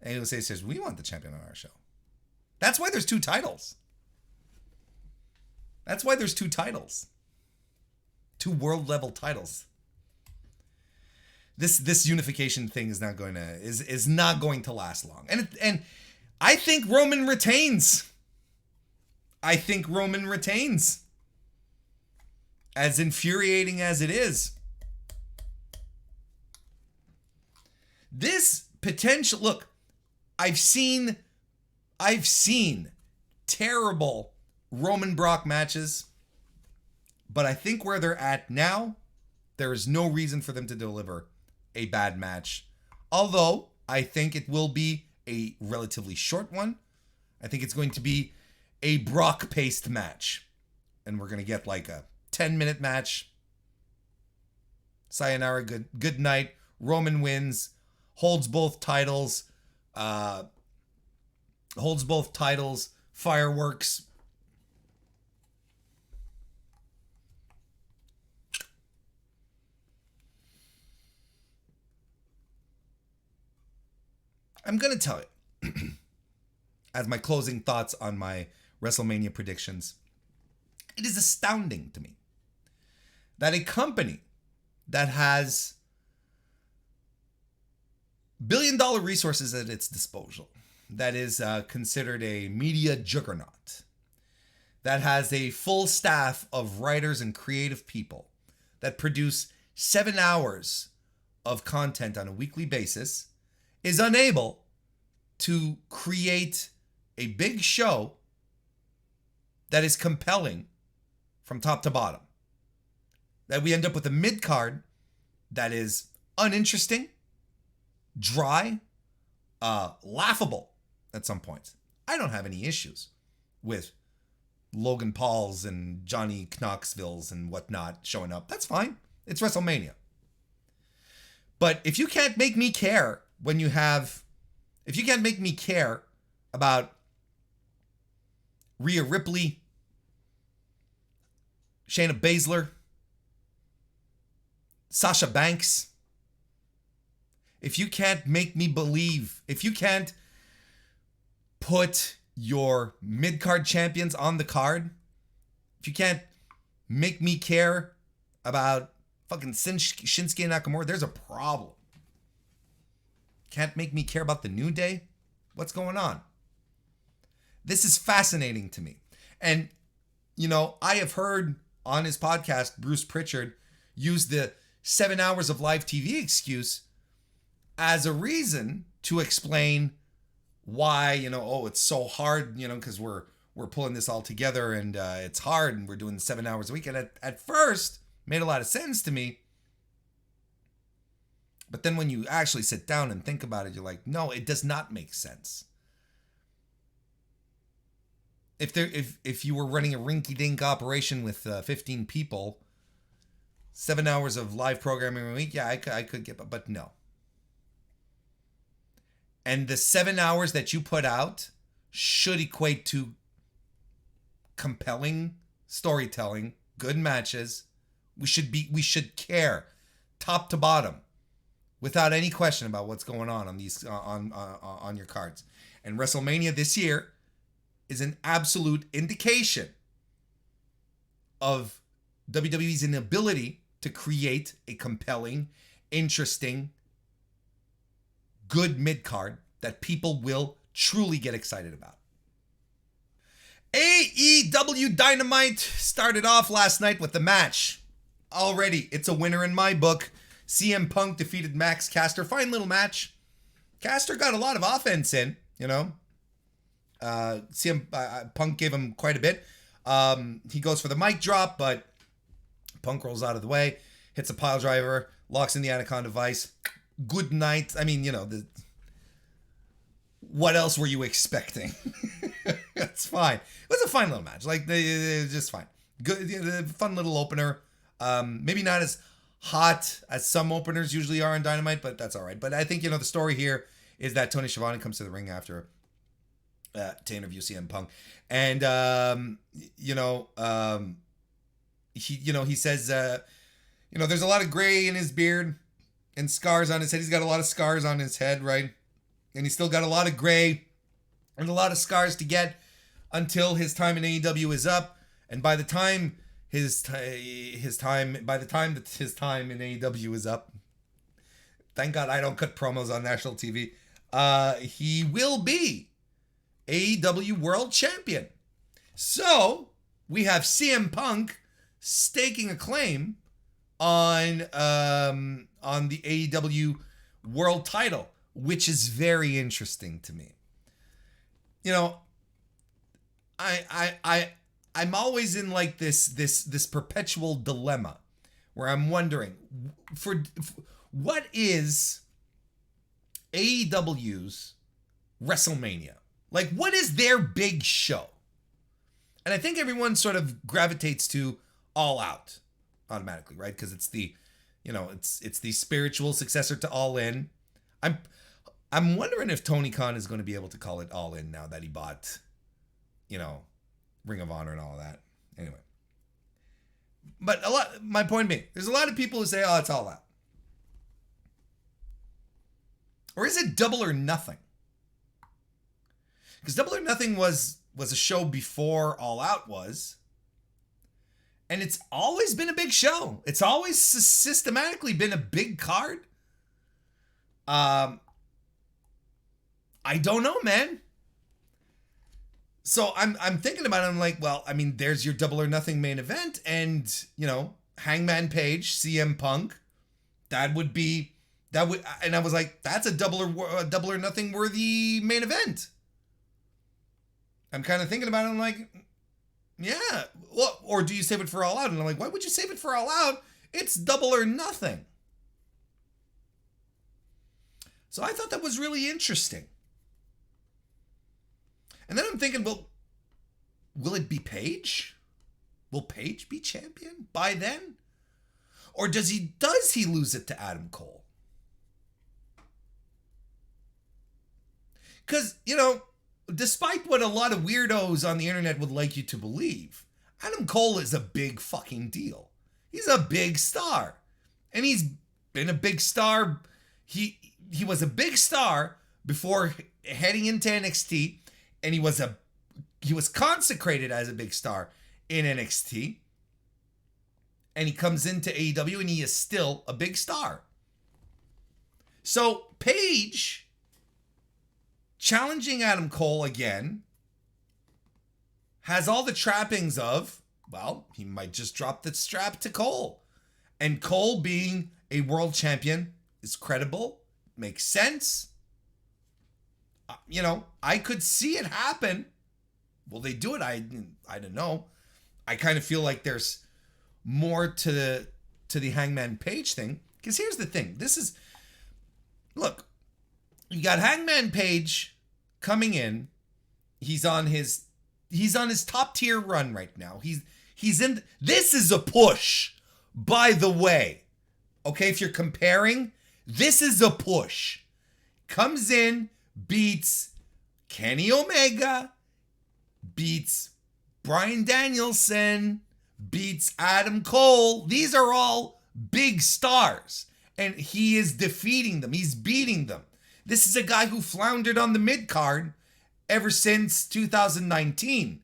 And USA says, we want the champion on our show. That's why there's two titles. That's why there's two titles. Two world level titles. This unification thing is not going to last long. And I think Roman retains. As infuriating as it is. This potential, look, I've seen terrible Roman Brock matches, but I think where they're at now, there is no reason for them to deliver a bad match. Although I think it will be a relatively short one. I think it's going to be a Brock-paced match. And we're going to get like a 10-minute match. Sayonara, good night. Roman wins. Holds both titles. Fireworks. I'm going to tell you, as my closing thoughts on my WrestleMania predictions, it is astounding to me that a company that has billion-dollar resources at its disposal, that is considered a media juggernaut, that has a full staff of writers and creative people that produce 7 hours of content on a weekly basis, is unable to create a big show that is compelling from top to bottom. That we end up with a mid-card that is uninteresting, dry, laughable at some points. I don't have any issues with Logan Paul's and Johnny Knoxville's and whatnot showing up. That's fine. It's WrestleMania. But if you can't make me care if you can't make me care about Rhea Ripley, Shayna Baszler, Sasha Banks, if you can't make me believe, if you can't put your mid-card champions on the card, if you can't make me care about fucking Shinsuke Nakamura, there's a problem. Can't make me care about the New Day? What's going on? This is fascinating to me. And, you know, I have heard on his podcast, Bruce Pritchard use the 7 hours of live TV excuse as a reason to explain why, you know, oh, it's so hard, you know, because we're pulling this all together and it's hard and we're doing 7 hours a week. And at first, made a lot of sense to me. But then when you actually sit down and think about it, you're like, no, it does not make sense. If you were running a rinky-dink operation with 15 people, 7 hours of live programming a week, yeah, I could get, but no. And the 7 hours that you put out should equate to compelling storytelling, good matches. We should care, top to bottom, without any question about what's going on these on your cards. And WrestleMania this year is an absolute indication of WWE's inability to create a compelling, interesting, good mid-card that people will truly get excited about. AEW Dynamite started off last night with the match. Already, it's a winner in my book. CM Punk defeated Max Caster. Fine little match. Caster got a lot of offense in, you know. Punk gave him quite a bit. He goes for the mic drop, but Punk rolls out of the way, hits a pile driver, locks in the Anaconda Vice. Good night. I mean, you know, what else were you expecting? That's fine. It was a fine little match. Like, just fine. Good, fun little opener. Maybe not as hot as some openers usually are on Dynamite, but that's all right. But I think, you know, the story here is that Tony Schiavone comes to the ring after to interview CM Punk, and he says, there's a lot of gray in his beard and scars on his head. He's got a lot of scars on his head, right? And he's still got a lot of gray and a lot of scars to get until his time in AEW is up. And by the time his time in AEW is up, thank God I don't cut promos on national TV. He will be AEW World Champion. So we have CM Punk staking a claim on the AEW World Title, which is very interesting to me. You know, I'm always in like this perpetual dilemma where I'm wondering for what is AEW's WrestleMania? Like, what is their big show? And I think everyone sort of gravitates to All Out automatically, right? Because it's the, it's the spiritual successor to All In. I'm wondering if Tony Khan is going to be able to call it All In now that he bought, Ring of Honor and all of that. Anyway. But my point being, there's a lot of people who say, oh, it's All Out. Or is it Double or Nothing? Because Double or Nothing was a show before All Out was. And it's always been a big show. It's always systematically been a big card. I don't know, man. So I'm thinking about it. I'm like, well, I mean, there's your Double or Nothing main event, and Hangman Page, CM Punk. And I was like, that's a Double or Nothing worthy main event. I'm kind of thinking about it. I'm like, yeah. Well, or do you save it for All Out? And I'm like, why would you save it for All Out? It's Double or Nothing. So I thought that was really interesting. And then I'm thinking, well, will it be Page? Will Page be champion by then? Or does he lose it to Adam Cole? Because, despite what a lot of weirdos on the internet would like you to believe, Adam Cole is a big fucking deal. He's a big star. And he's been a big star. He was a big star before heading into NXT, and he was consecrated as a big star in NXT. And he comes into AEW and he is still a big star. So Page challenging Adam Cole again has all the trappings of, well, he might just drop the strap to Cole. And Cole being a world champion is credible, makes sense. I could see it happen. Will they do it? I don't know. I kind of feel like there's more to the Hangman Page thing. Because here's the thing. Look, you got Hangman Page coming in. He's on his top tier run right now. He's in. This is a push, by the way. Okay, if you're comparing, this is a push. Comes in, beats Kenny Omega, beats Bryan Danielson, beats Adam Cole. These are all big stars. And he is defeating them. He's beating them. This is a guy who floundered on the mid-card ever since 2019.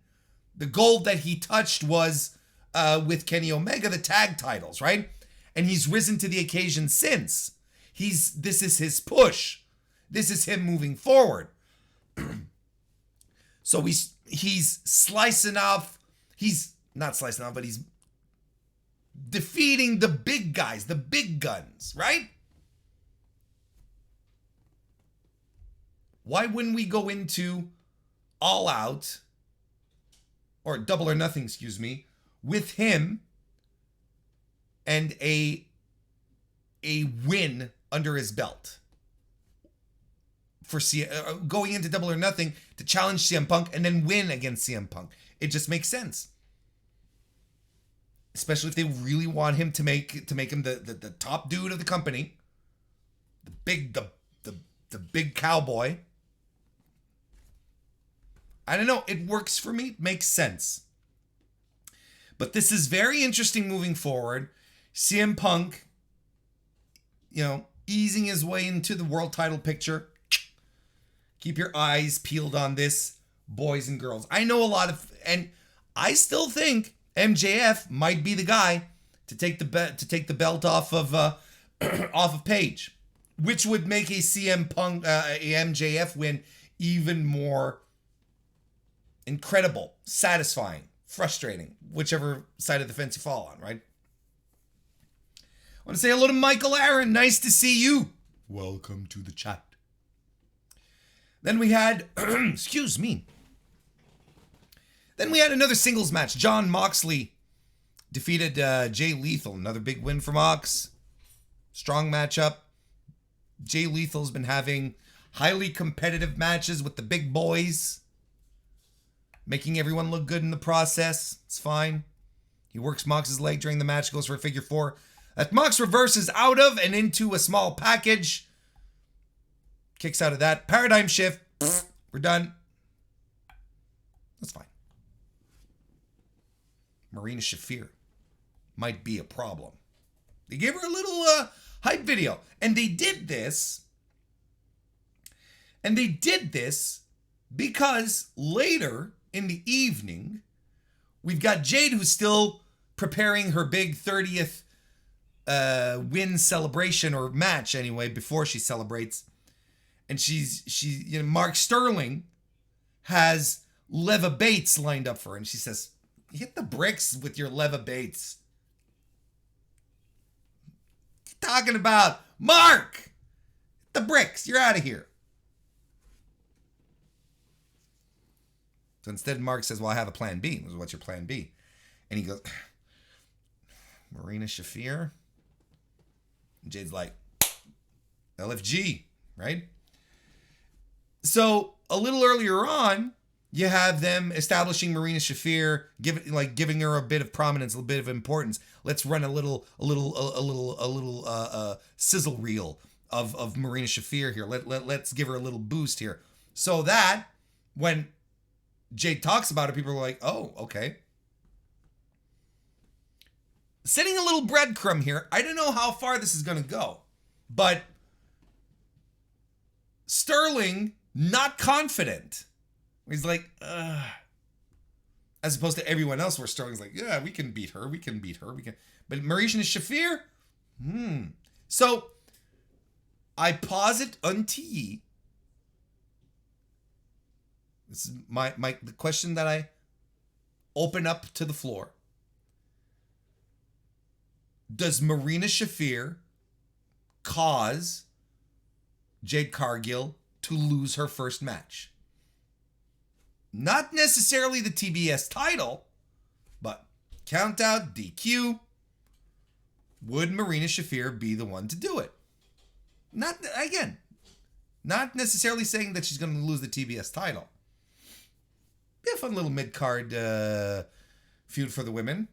The gold that he touched was with Kenny Omega, the tag titles, right? And he's risen to the occasion since. This is his push. This is him moving forward. So he's slicing off. He's not slicing off, but he's defeating the big guys, the big guns, right? Why wouldn't we go into All Out, or Double or Nothing, excuse me, with him and a win under his belt for going into Double or Nothing to challenge CM Punk and then win against CM Punk? It just makes sense, especially if they really want him to make him the top dude of the company, the big cowboy. I don't know. It works for me. Makes sense. But this is very interesting moving forward. CM Punk, easing his way into the world title picture. Keep your eyes peeled on this, boys and girls. I know and I still think MJF might be the guy to take the belt off of off of Paige, which would make a CM Punk a MJF win even more incredible, satisfying, frustrating, whichever side of the fence you fall on, right? I want to say hello to Michael Aaron. Nice to see you. Welcome to the chat. Then we had, excuse me. Then we had another singles match. Jon Moxley defeated Jay Lethal. Another big win for Mox. Strong matchup. Jay Lethal's been having highly competitive matches with the big boys, making everyone look good in the process. It's fine. He works Mox's leg during the match, goes for a figure four that Mox reverses out of and into a small package. Kicks out of that. Paradigm shift. We're done. That's fine. Marina Shafir might be a problem. They gave her a little hype video. And they did this. Because later in the evening, we've got Jade, who's still preparing her big 30th win celebration, or match anyway, before she celebrates. And Mark Sterling has Leva Bates lined up for her. And she says, hit the bricks with your Leva Bates. What you talking about? Mark! Hit the bricks. You're out of here. So instead, Mark says, well, I have a plan B. What's your plan B? And he goes, Marina Shafir? And Jade's like, LFG, right? So a little earlier on, you have them establishing Marina Shafir, giving her a bit of prominence, a little bit of importance. Let's run a little sizzle reel of Marina Shafir here. Let's give her a little boost here, so that when Jade talks about it, people are like, oh, okay. Setting a little breadcrumb here. I don't know how far this is going to go, but Sterling, not confident. He's like, as opposed to everyone else where Sterling's like, yeah, we can beat her. But Marina Shafir? So I posit unto ye. This is the question that I open up to the floor. Does Marina Shafir cause Jade Cargill to lose her first match? Not necessarily the TBS title, but count out, DQ. Would Marina Shafir be the one to do it? Not necessarily saying that she's going to lose the TBS title. Be a fun little mid-card feud for the women.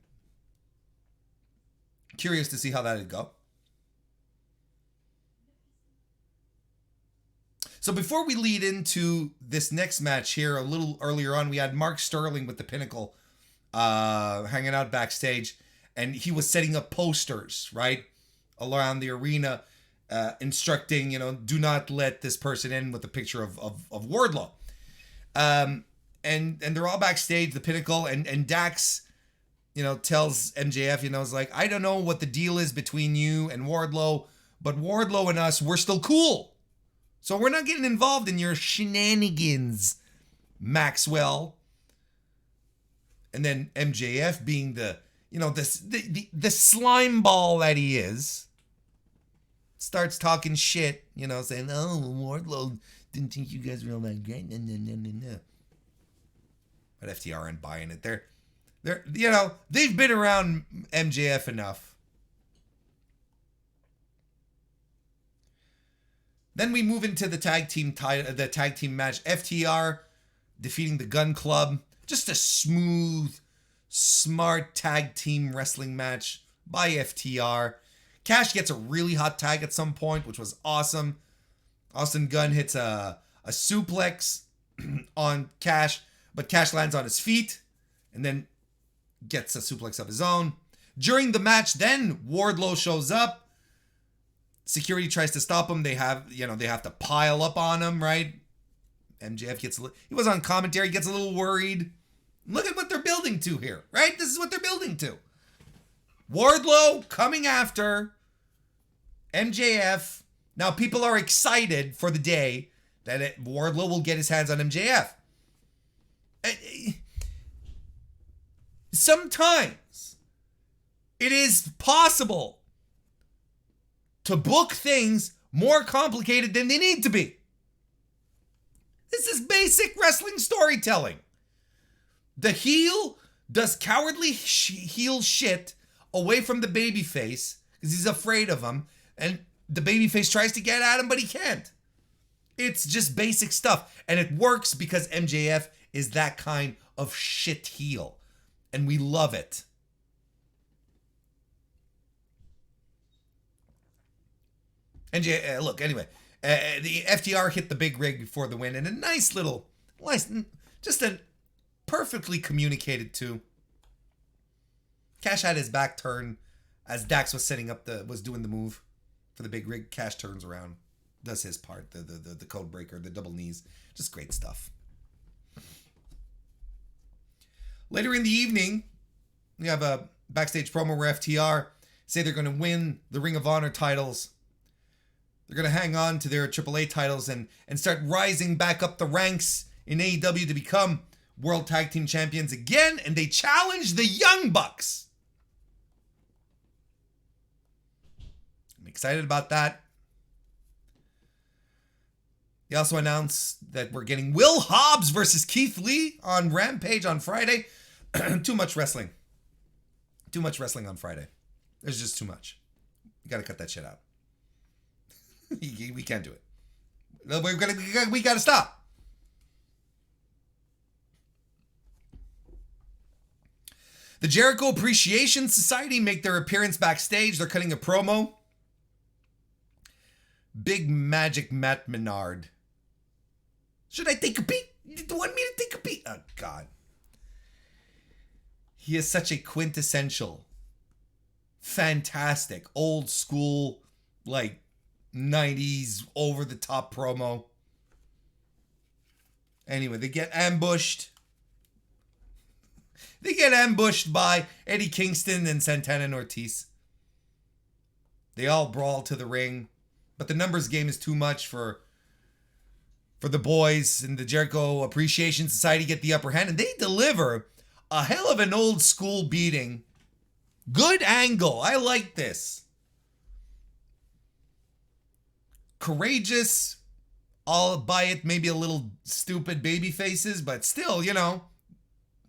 Curious to see how that'd go. So before we lead into this next match here, a little earlier on, we had Mark Sterling with the Pinnacle hanging out backstage, and he was setting up posters, right, around the arena, instructing, do not let this person in with a picture of Wardlow. And they're all backstage, the Pinnacle, and Dax, tells MJF, is like, I don't know what the deal is between you and Wardlow, but Wardlow and us, we're still cool. So we're not getting involved in your shenanigans. Maxwell. And then MJF being the slime ball that he is, starts talking shit, saying, oh, Wardlow didn't think you guys were all that great. No. But FTR aren't buying it. They're they've been around MJF enough. Then we move into the tag team match. FTR defeating the Gun Club. Just a smooth, smart tag team wrestling match by FTR. Cash gets a really hot tag at some point, which was awesome. Austin Gunn hits a suplex on Cash, but Cash lands on his feet and then gets a suplex of his own. During the match, then Wardlow shows up. Security tries to stop him. They have to pile up on him, right? MJF he was on commentary, gets a little worried. Look at what they're building to here, right? This is what they're building to. Wardlow coming after MJF. Now people are excited for the day that Wardlow will get his hands on MJF. Sometimes it is possible to book things more complicated than they need to be. This is basic wrestling storytelling. The heel does cowardly heel shit away from the babyface because he's afraid of him, and the babyface tries to get at him, but he can't. It's just basic stuff, and it works because MJF is that kind of shit heel, and we love it. Look, anyway, the FTR hit the big rig for the win, and a nice, just a perfectly communicated too. Cash had his back turned as Dax was was doing the move for the big rig. Cash turns around, does his part, the code breaker, the double knees, just great stuff. Later in the evening, we have a backstage promo where FTR say they're going to win the Ring of Honor titles. They're going to hang on to their AAA titles and start rising back up the ranks in AEW to become World Tag Team Champions again, and they challenge the Young Bucks. I'm excited about that. They also announced that we're getting Will Hobbs versus Keith Lee on Rampage on Friday. Too much wrestling. Too much wrestling on Friday. There's just too much. You got to cut that shit out. We can't do it. We got to stop. The Jericho Appreciation Society make their appearance backstage. They're cutting a promo. Big Magic Matt Menard. Should I take a peek? You want me to take a peek? Oh, God. He is such a quintessential, fantastic, old school, 90s over-the-top promo. Anyway, they get ambushed. They get ambushed by Eddie Kingston and Santana and Ortiz. They all brawl to the ring, but the numbers game is too much for the boys, and the Jericho Appreciation Society get the upper hand, and they deliver a hell of an old school beating. Good angle. I like this. Courageous, albeit maybe a little stupid baby faces, but still,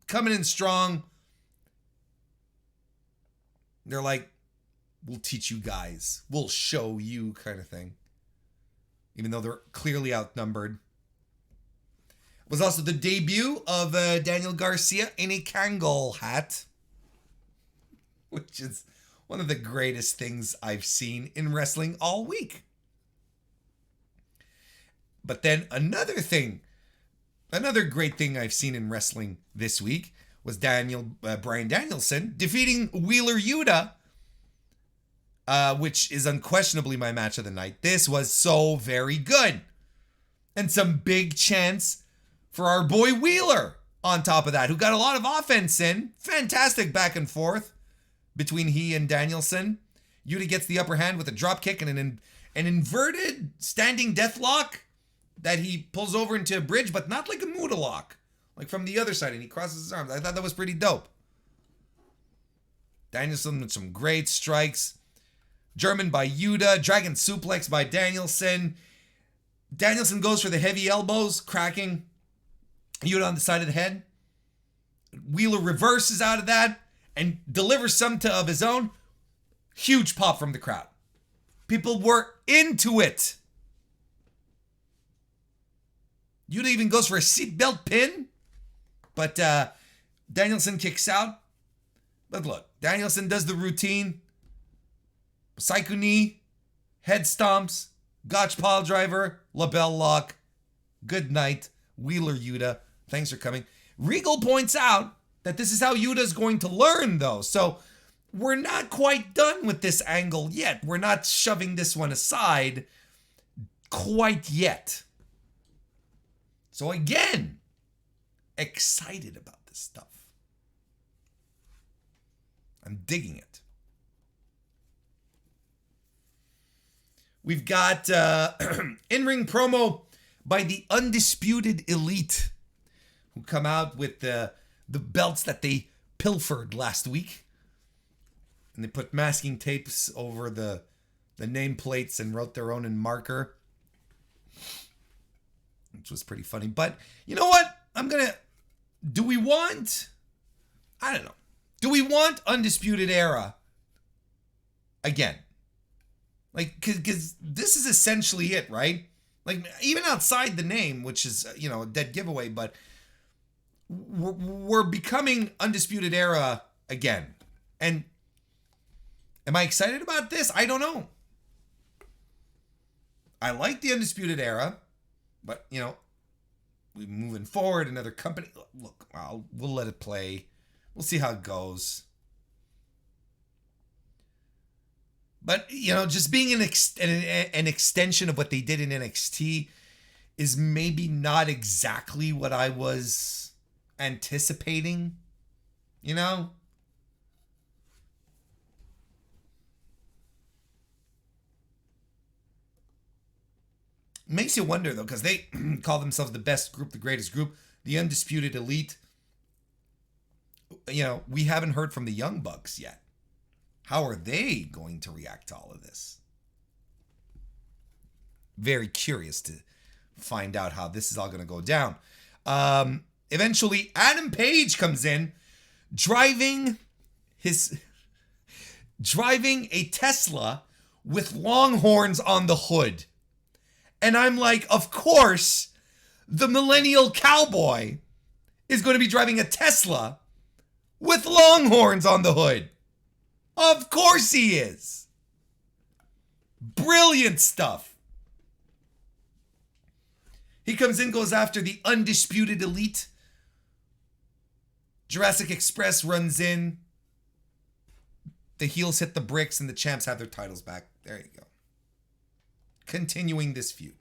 coming in strong. They're like, we'll teach you guys. We'll show you kind of thing. Even though they're clearly outnumbered. It was also the debut of Daniel Garcia in a Kangol hat. Which is one of the greatest things I've seen in wrestling all week. But then another great thing I've seen in wrestling this week was Bryan Danielson defeating Wheeler Yuta, which is unquestionably my match of the night. This was so very good. And some big chants for our boy Wheeler on top of that, who got a lot of offense in. Fantastic back and forth between he and Danielson. Yuta gets the upper hand with a drop kick and an inverted standing death lock that he pulls over into a bridge, but not like a Muda lock. like from the other side, and he crosses his arms. I thought that was pretty dope. Danielson with some great strikes. German by Yuta. Dragon suplex by Danielson. Danielson goes for the heavy elbows, cracking Yuta on the side of the head. Wheeler reverses out of that and delivers some of his own. Huge pop from the crowd. People were into it. Yuta even goes for a seatbelt pin. But Danielson kicks out. But look, Danielson does the routine. Psycho knee, head stomps, gotch pile driver, label lock. Good night, Wheeler Yuta. Thanks for coming. Regal points out that this is how Yuta's going to learn, though. So we're not quite done with this angle yet. We're not shoving this one aside quite yet. So again, excited about this stuff. I'm digging it. We've got in-ring promo by the Undisputed Elite, who come out with the belts that they pilfered last week. And they put masking tapes over the nameplates and wrote their own in marker, which was pretty funny. But you know what? I don't know. Do we want Undisputed Era again? Like, because this is essentially it, right? Like, even outside the name, which is, a dead giveaway, but we're becoming Undisputed Era again. And am I excited about this? I don't know. I like the Undisputed Era, but, we're moving forward, another company. Look, we'll let it play. We'll see how it goes. But, just being an extension of what they did in NXT is maybe not exactly what I was anticipating, Makes you wonder, though, because they call themselves the best group, the greatest group, the Undisputed Elite. We haven't heard from the Young Bucks yet. How are they going to react to all of this? Very curious to find out how this is all going to go down. Eventually, Adam Page comes in, driving a Tesla with long horns on the hood. And I'm like, of course, the millennial cowboy is going to be driving a Tesla with longhorns on the hood. Of course he is. Brilliant stuff. He comes in, goes after the Undisputed Elite. Jurassic Express runs in. The heels hit the bricks and the champs have their titles back. There you go. Continuing this feud.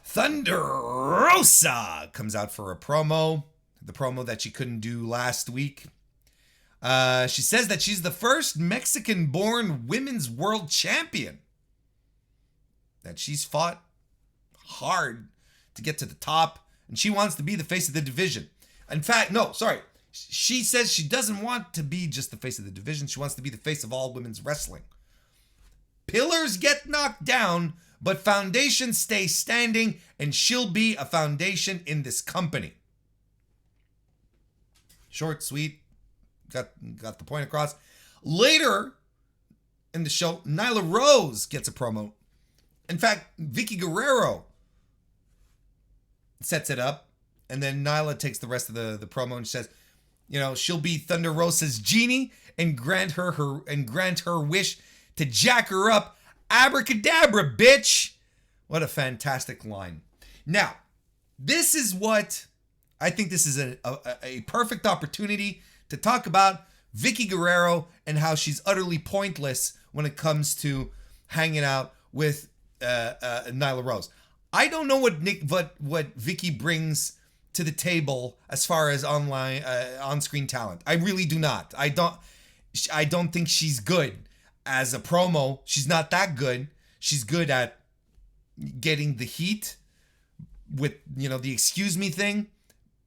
Thunder Rosa comes out for a promo. The promo that she couldn't do last week. She says that she's the first Mexican-born women's world champion. That she's fought hard to get to the top. And she wants to be the face of the division. In fact, no, sorry. She says she doesn't want to be just the face of the division. She wants to be the face of all women's wrestling. Pillars get knocked down, but foundations stay standing, and she'll be a foundation in this company. Short, sweet, got the point across. Later in the show, Nyla Rose gets a promo. In fact, Vicky Guerrero sets it up, and then Nyla takes the rest of the promo and says, she'll be Thunder Rosa's genie and grant her wish to jack her up. Abracadabra, bitch. What a fantastic line. Now, this is what I think this is a perfect opportunity to talk about Vicky Guerrero and how she's utterly pointless when it comes to hanging out with Nyla Rose. I don't know what Vicky brings to the table as far as on-screen talent. I really do not. I don't think she's good as a promo. She's not that good. She's good at getting the heat, with, the excuse me thing,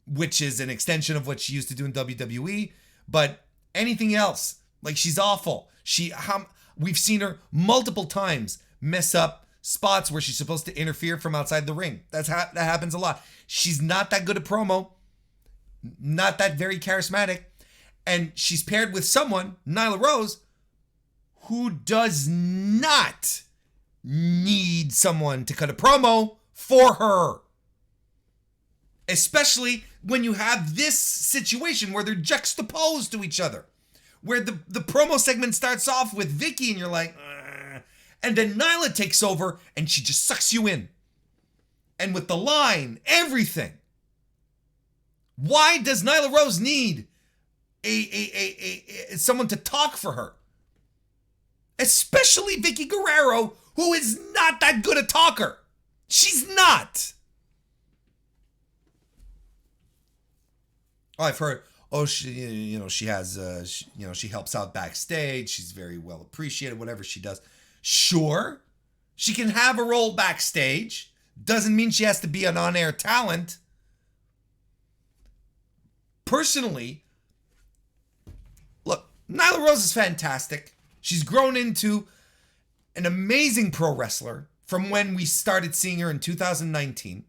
which is an extension of what she used to do in WWE. But anything else, like, she's awful. We've seen her multiple times mess up spots where she's supposed to interfere from outside the ring. That happens a lot. She's not that good at promo, not that very charismatic, and she's paired with someone, Nyla Rose, who does not need someone to cut a promo for her. Especially when you have this situation where they're juxtaposed to each other, where the promo segment starts off with Vicky and you're like, and then Nyla takes over and she just sucks you in. And with the line, everything. Why does Nyla Rose need someone to talk for her? Especially Vicky Guerrero, who is not that good a talker. She's not. Oh, I've heard, she has, she helps out backstage. She's very well appreciated, whatever she does. Sure, she can have a role backstage. Doesn't mean she has to be an on-air talent. Personally, look, Nyla Rose is fantastic. She's grown into an amazing pro wrestler from when we started seeing her in 2019.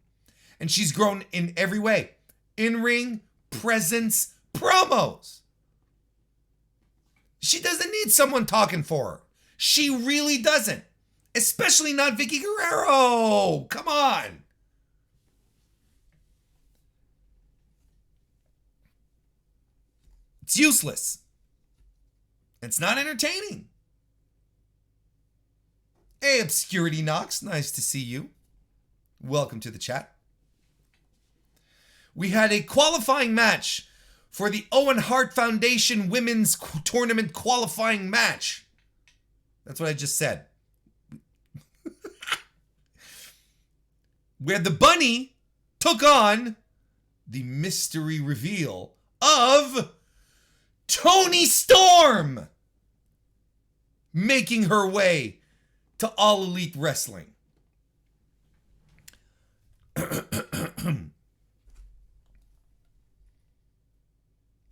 And she's grown in every way. In-ring, presence, promos. She doesn't need someone talking for her. She really doesn't. Especially not Vicky Guerrero. Come on. It's useless. It's not entertaining. Hey, Obscurity Knox. Nice to see you. Welcome to the chat. We had a qualifying match for the Owen Hart Foundation Women's Tournament qualifying match. That's what I just said. Where the bunny took on the mystery reveal of Toni Storm, making her way to All Elite Wrestling.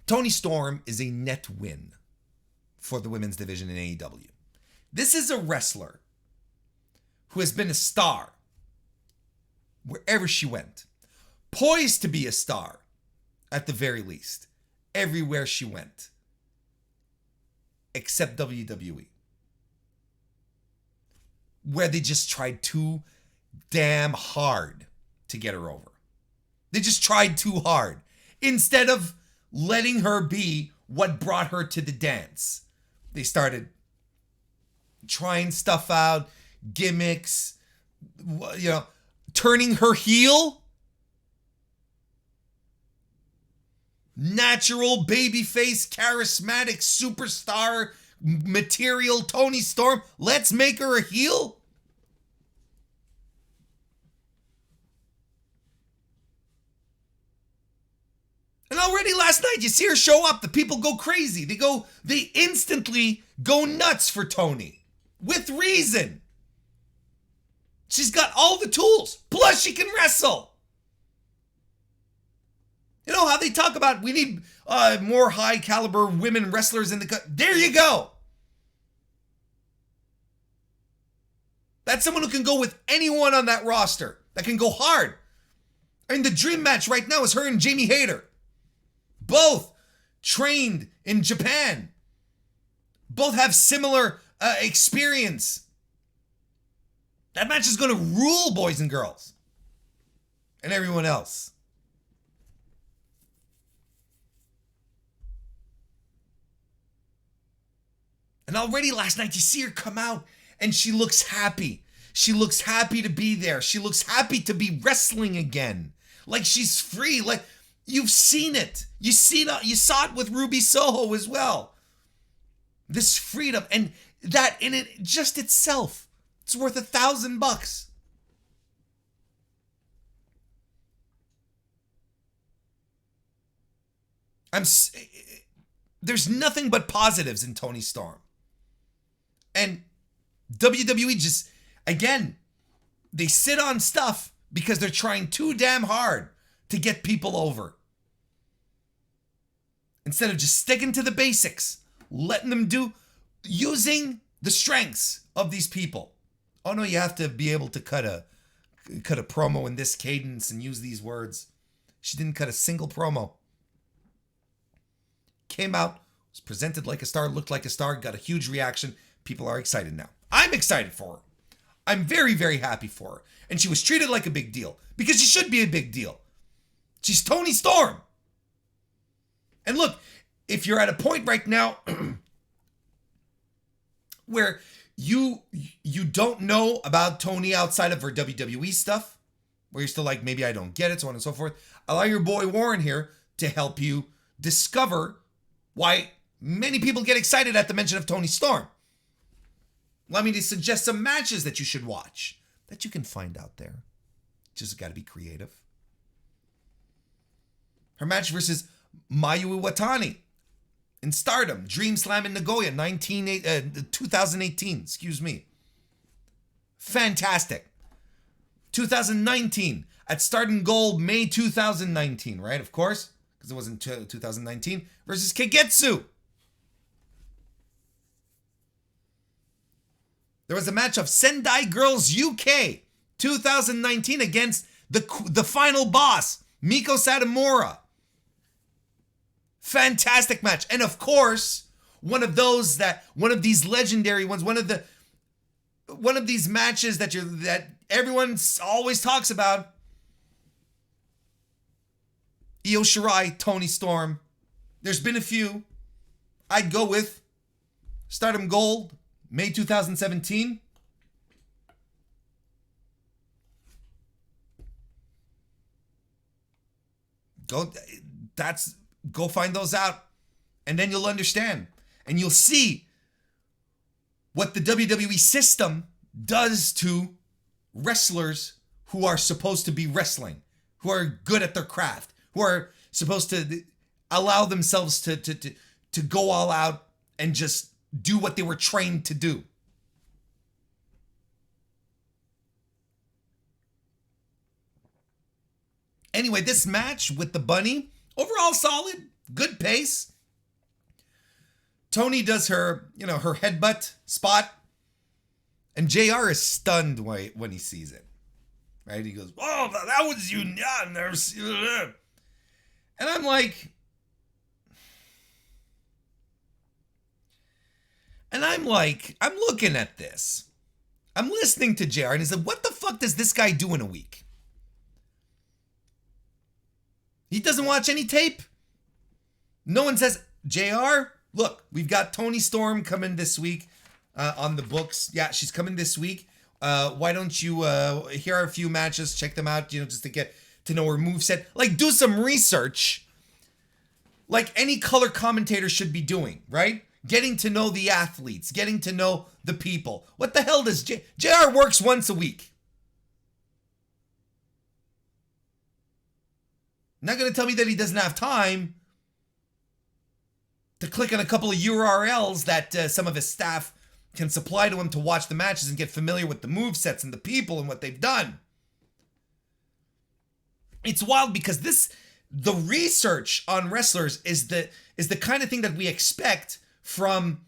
Toni Storm is a net win for the women's division in AEW. This is a wrestler who has been a star wherever she went. Poised to be a star, at the very least, everywhere she went. Except WWE. Where they just tried too damn hard to get her over. They just tried too hard. Instead of letting her be what brought her to the dance. They started trying stuff out, gimmicks, turning her heel. Natural babyface, charismatic superstar material Toni Storm. Let's make her a heel. And already last night, you see her show up. The people go crazy. They instantly go nuts for Toni. With reason. She's got all the tools. Plus, she can wrestle. You know how they talk about we need more high caliber women wrestlers in the there you go. That's someone who can go with anyone on that roster. That can go hard. I mean, the dream match right now is her and Jamie Hayter. Both trained in Japan. Both have similar experience. That match is going to rule, boys and girls. And everyone else. And already last night, you see her come out and she looks happy. She looks happy to be there. She looks happy to be wrestling again. Like she's free. Like you've seen it. You saw it with Ruby Soho as well. This freedom, and that in it just itself, it's worth $1,000. There's nothing but positives in Toni Storm. And WWE just, again, they sit on stuff because they're trying too damn hard to get people over. Instead of just sticking to the basics, letting them do, using the strengths of these people. Oh no, you have to be able to cut a promo in this cadence and use these words. She didn't cut a single promo. Came out, was presented like a star, looked like a star, got a huge reaction. People are excited now. I'm excited for her. I'm very, very happy for her. And she was treated like a big deal because she should be a big deal. She's Toni Storm. And look, if you're at a point right now where you don't know about Toni outside of her WWE stuff, where you're still like, maybe I don't get it, so on and so forth, allow your boy Warren here to help you discover why many people get excited at the mention of Toni Storm. Allow me to suggest some matches that you should watch, that you can find out there. Just got to be creative. Her match versus Mayu Iwatani in Stardom, Dream Slam in Nagoya, 2018, excuse me. Fantastic. 2019 at Stardom Gold, May 2019, right? Of course, because it wasn't 2019, versus Kagetsu. There was a match of Sendai Girls UK 2019 against the final boss, Miko Satomura. Fantastic match. And of course, one of these legendary ones, one of these matches that everyone always talks about. Io Shirai, Toni Storm. There's been a few. I'd go with Stardom Gold, May 2017. Go find those out, and then you'll understand, and you'll see what the WWE system does to wrestlers who are supposed to be wrestling, who are good at their craft, who are supposed to allow themselves to go all out and just do what they were trained to do. Anyway, this match with the bunny, overall solid, good pace. Toni does her headbutt spot, and JR is stunned when he sees it. Right? He goes, "Oh, that was you. Yeah, I've never seen it." And I'm like, I'm looking at this. I'm listening to JR, and he said, "What the fuck does this guy do in a week? He doesn't watch any tape. No one says, JR, look, we've got Toni Storm coming this week on the books. Yeah, she's coming this week. Why don't you, here are a few matches, check them out, just to get to know her moveset. Like, do some research like any color commentator should be doing, right? Getting to know the athletes, getting to know the people. What the hell does JR works once a week? Not going to tell me that he doesn't have time to click on a couple of URLs that some of his staff can supply to him to watch the matches and get familiar with the movesets and the people and what they've done. It's wild because the research on wrestlers is the kind of thing that we expect from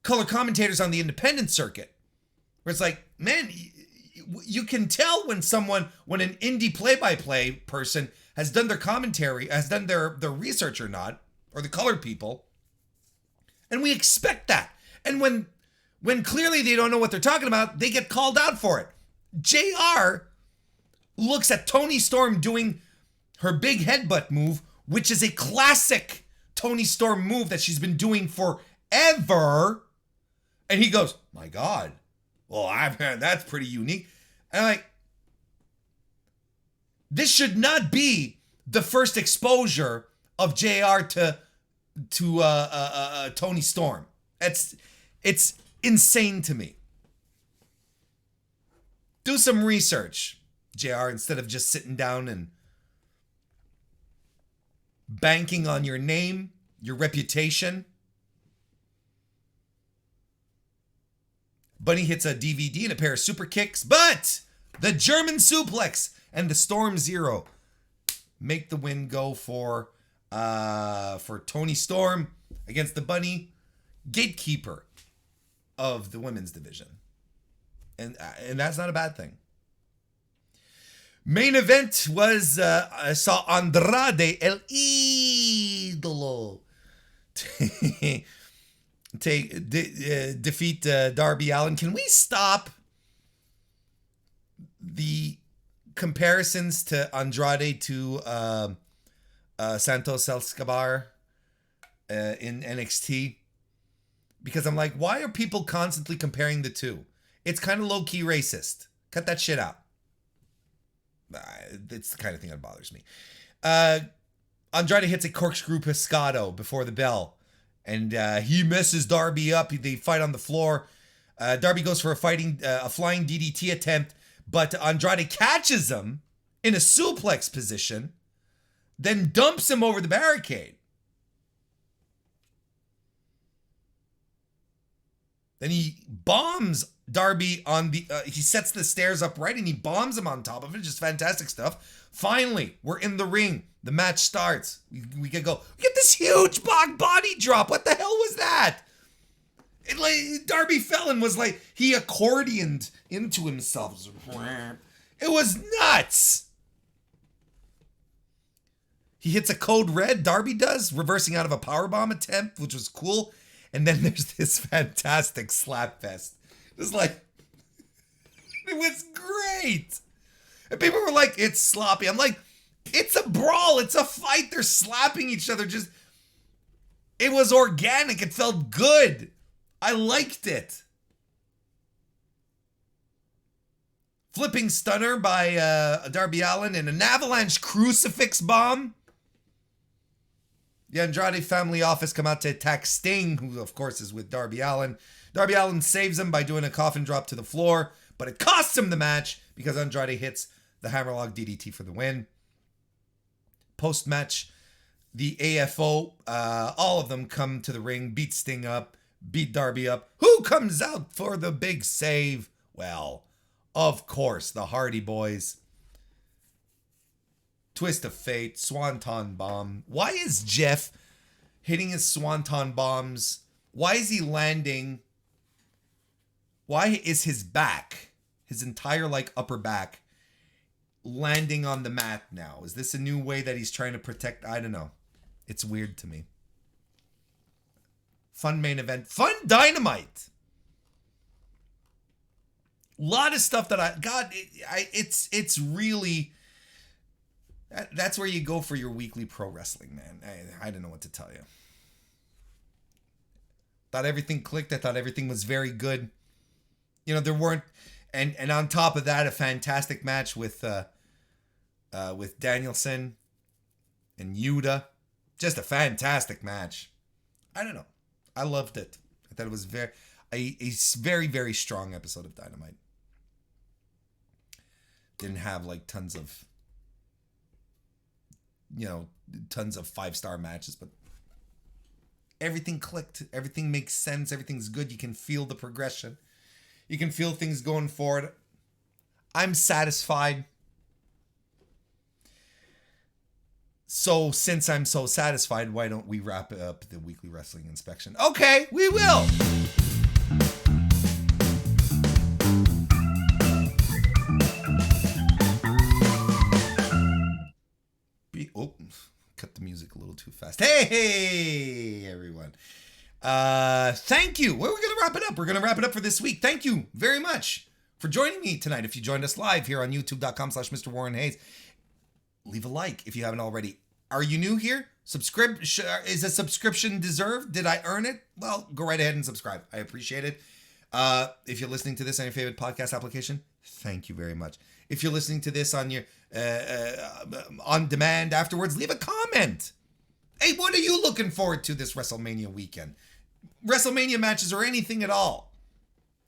color commentators on the independent circuit. Where it's like, man, you can tell when an indie play-by-play person has done their commentary, has done their research or not, or the colored people. And we expect that. And when clearly they don't know what they're talking about, they get called out for it. JR looks at Toni Storm doing her big headbutt move, which is a classic Toni Storm move that she's been doing forever. And he goes, my God, well, I've heard that's pretty unique. And I'm like, this should not be the first exposure of JR to Toni Storm. It's insane to me. Do some research, JR, instead of just sitting down and banking on your name, your reputation. Bunny hits a DVD and a pair of super kicks, but The German suplex and the Storm Zero make the win go for Toni Storm against the Bunny, gatekeeper of the women's division. And that's not a bad thing. Main event was, I saw Andrade El Idolo defeat Darby Allin. Can we stop the comparisons to Andrade to Santos Escobar in NXT? Because I'm like, why are people constantly comparing the two? It's kind of low-key racist. Cut that shit out. It's the kind of thing that bothers me. Andrade hits a corkscrew pescado before the bell, and he messes Darby up. They fight on the floor. Darby goes for a flying DDT attempt, but Andrade catches him in a suplex position, then dumps him over the barricade. Then he bombs Darby on the, he sets the stairs upright and he bombs him on top of it. Just fantastic stuff. Finally, we're in the ring. The match starts. We get this huge body drop. What the hell was that? Darby fell and was like, he accordioned into himself. It was nuts. He hits a code red, Darby does, reversing out of a powerbomb attempt, which was cool. And then there's this fantastic slap fest. It was like, it was great. And people were like, it's sloppy. I'm like, it's a brawl. It's a fight. They're slapping each other. It was organic. It felt good. I liked it. Flipping stunner by Darby Allin and an avalanche crucifix bomb. The Andrade family office come out to attack Sting, who of course is with Darby Allin. Darby Allin saves him by doing a coffin drop to the floor, but it costs him the match because Andrade hits the hammerlock DDT for the win. Post-match, the AFO, all of them come to the ring, beat Sting up, beat Darby up. Who comes out for the big save? Well, of course, the Hardy Boys. Twist of fate, swanton bomb. Why is Jeff hitting his swanton bombs? Why is he landing? Why is his back, his entire upper back, landing on the mat now? Is this a new way that he's trying to protect? I don't know. It's weird to me. Fun main event. Fun Dynamite. A lot of stuff that it's really... That's where you go for your weekly pro wrestling, man. I don't know what to tell you. Thought everything clicked. I thought everything was very good. You know, there weren't... And on top of that, a fantastic match with Danielson and Yuta. Just a fantastic match. I don't know. I loved it. I thought it was a very, very strong episode of Dynamite. Didn't have tons of 5-star matches, but everything clicked. Everything makes sense. Everything's good. You can feel the progression. You can feel things going forward. I'm satisfied. So since I'm so satisfied, why don't we wrap up the weekly wrestling inspection? Okay, we will. Cut the music a little too fast. Hey, everyone. Thank you. Well, we're going to wrap it up. We're going to wrap it up for this week. Thank you very much for joining me tonight. If you joined us live here on youtube.com/MrWarrenHayes, leave a like if you haven't already. Are you new here? Subscribe. Is a subscription deserved? Did I earn it? Well, go right ahead and subscribe. I appreciate it. If you're listening to this on your favorite podcast application, thank you very much. If you're listening to this on your on demand afterwards, leave a comment. Hey, what are you looking forward to this WrestleMania weekend? WrestleMania matches or anything at all?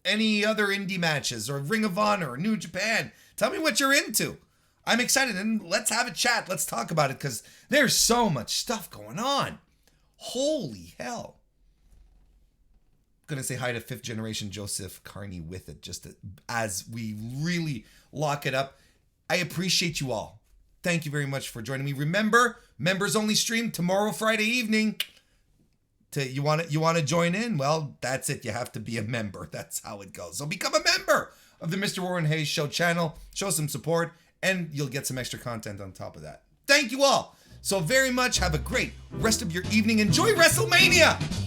Any other indie matches or Ring of Honor or New Japan? Tell me what you're into. I'm excited, and let's have a chat. Let's talk about it because there's so much stuff going on. Holy hell. Gonna say hi to 5th generation Joseph Carney with it, as we really lock it up. I appreciate you all. Thank you very much for joining me. Remember, members only stream tomorrow, Friday evening. You want to join in? Well, that's it. You have to be a member. That's how it goes. So become a member of the Mr. Warren Hayes Show channel. Show some support, and you'll get some extra content on top of that. Thank you all so very much. Have a great rest of your evening. Enjoy WrestleMania.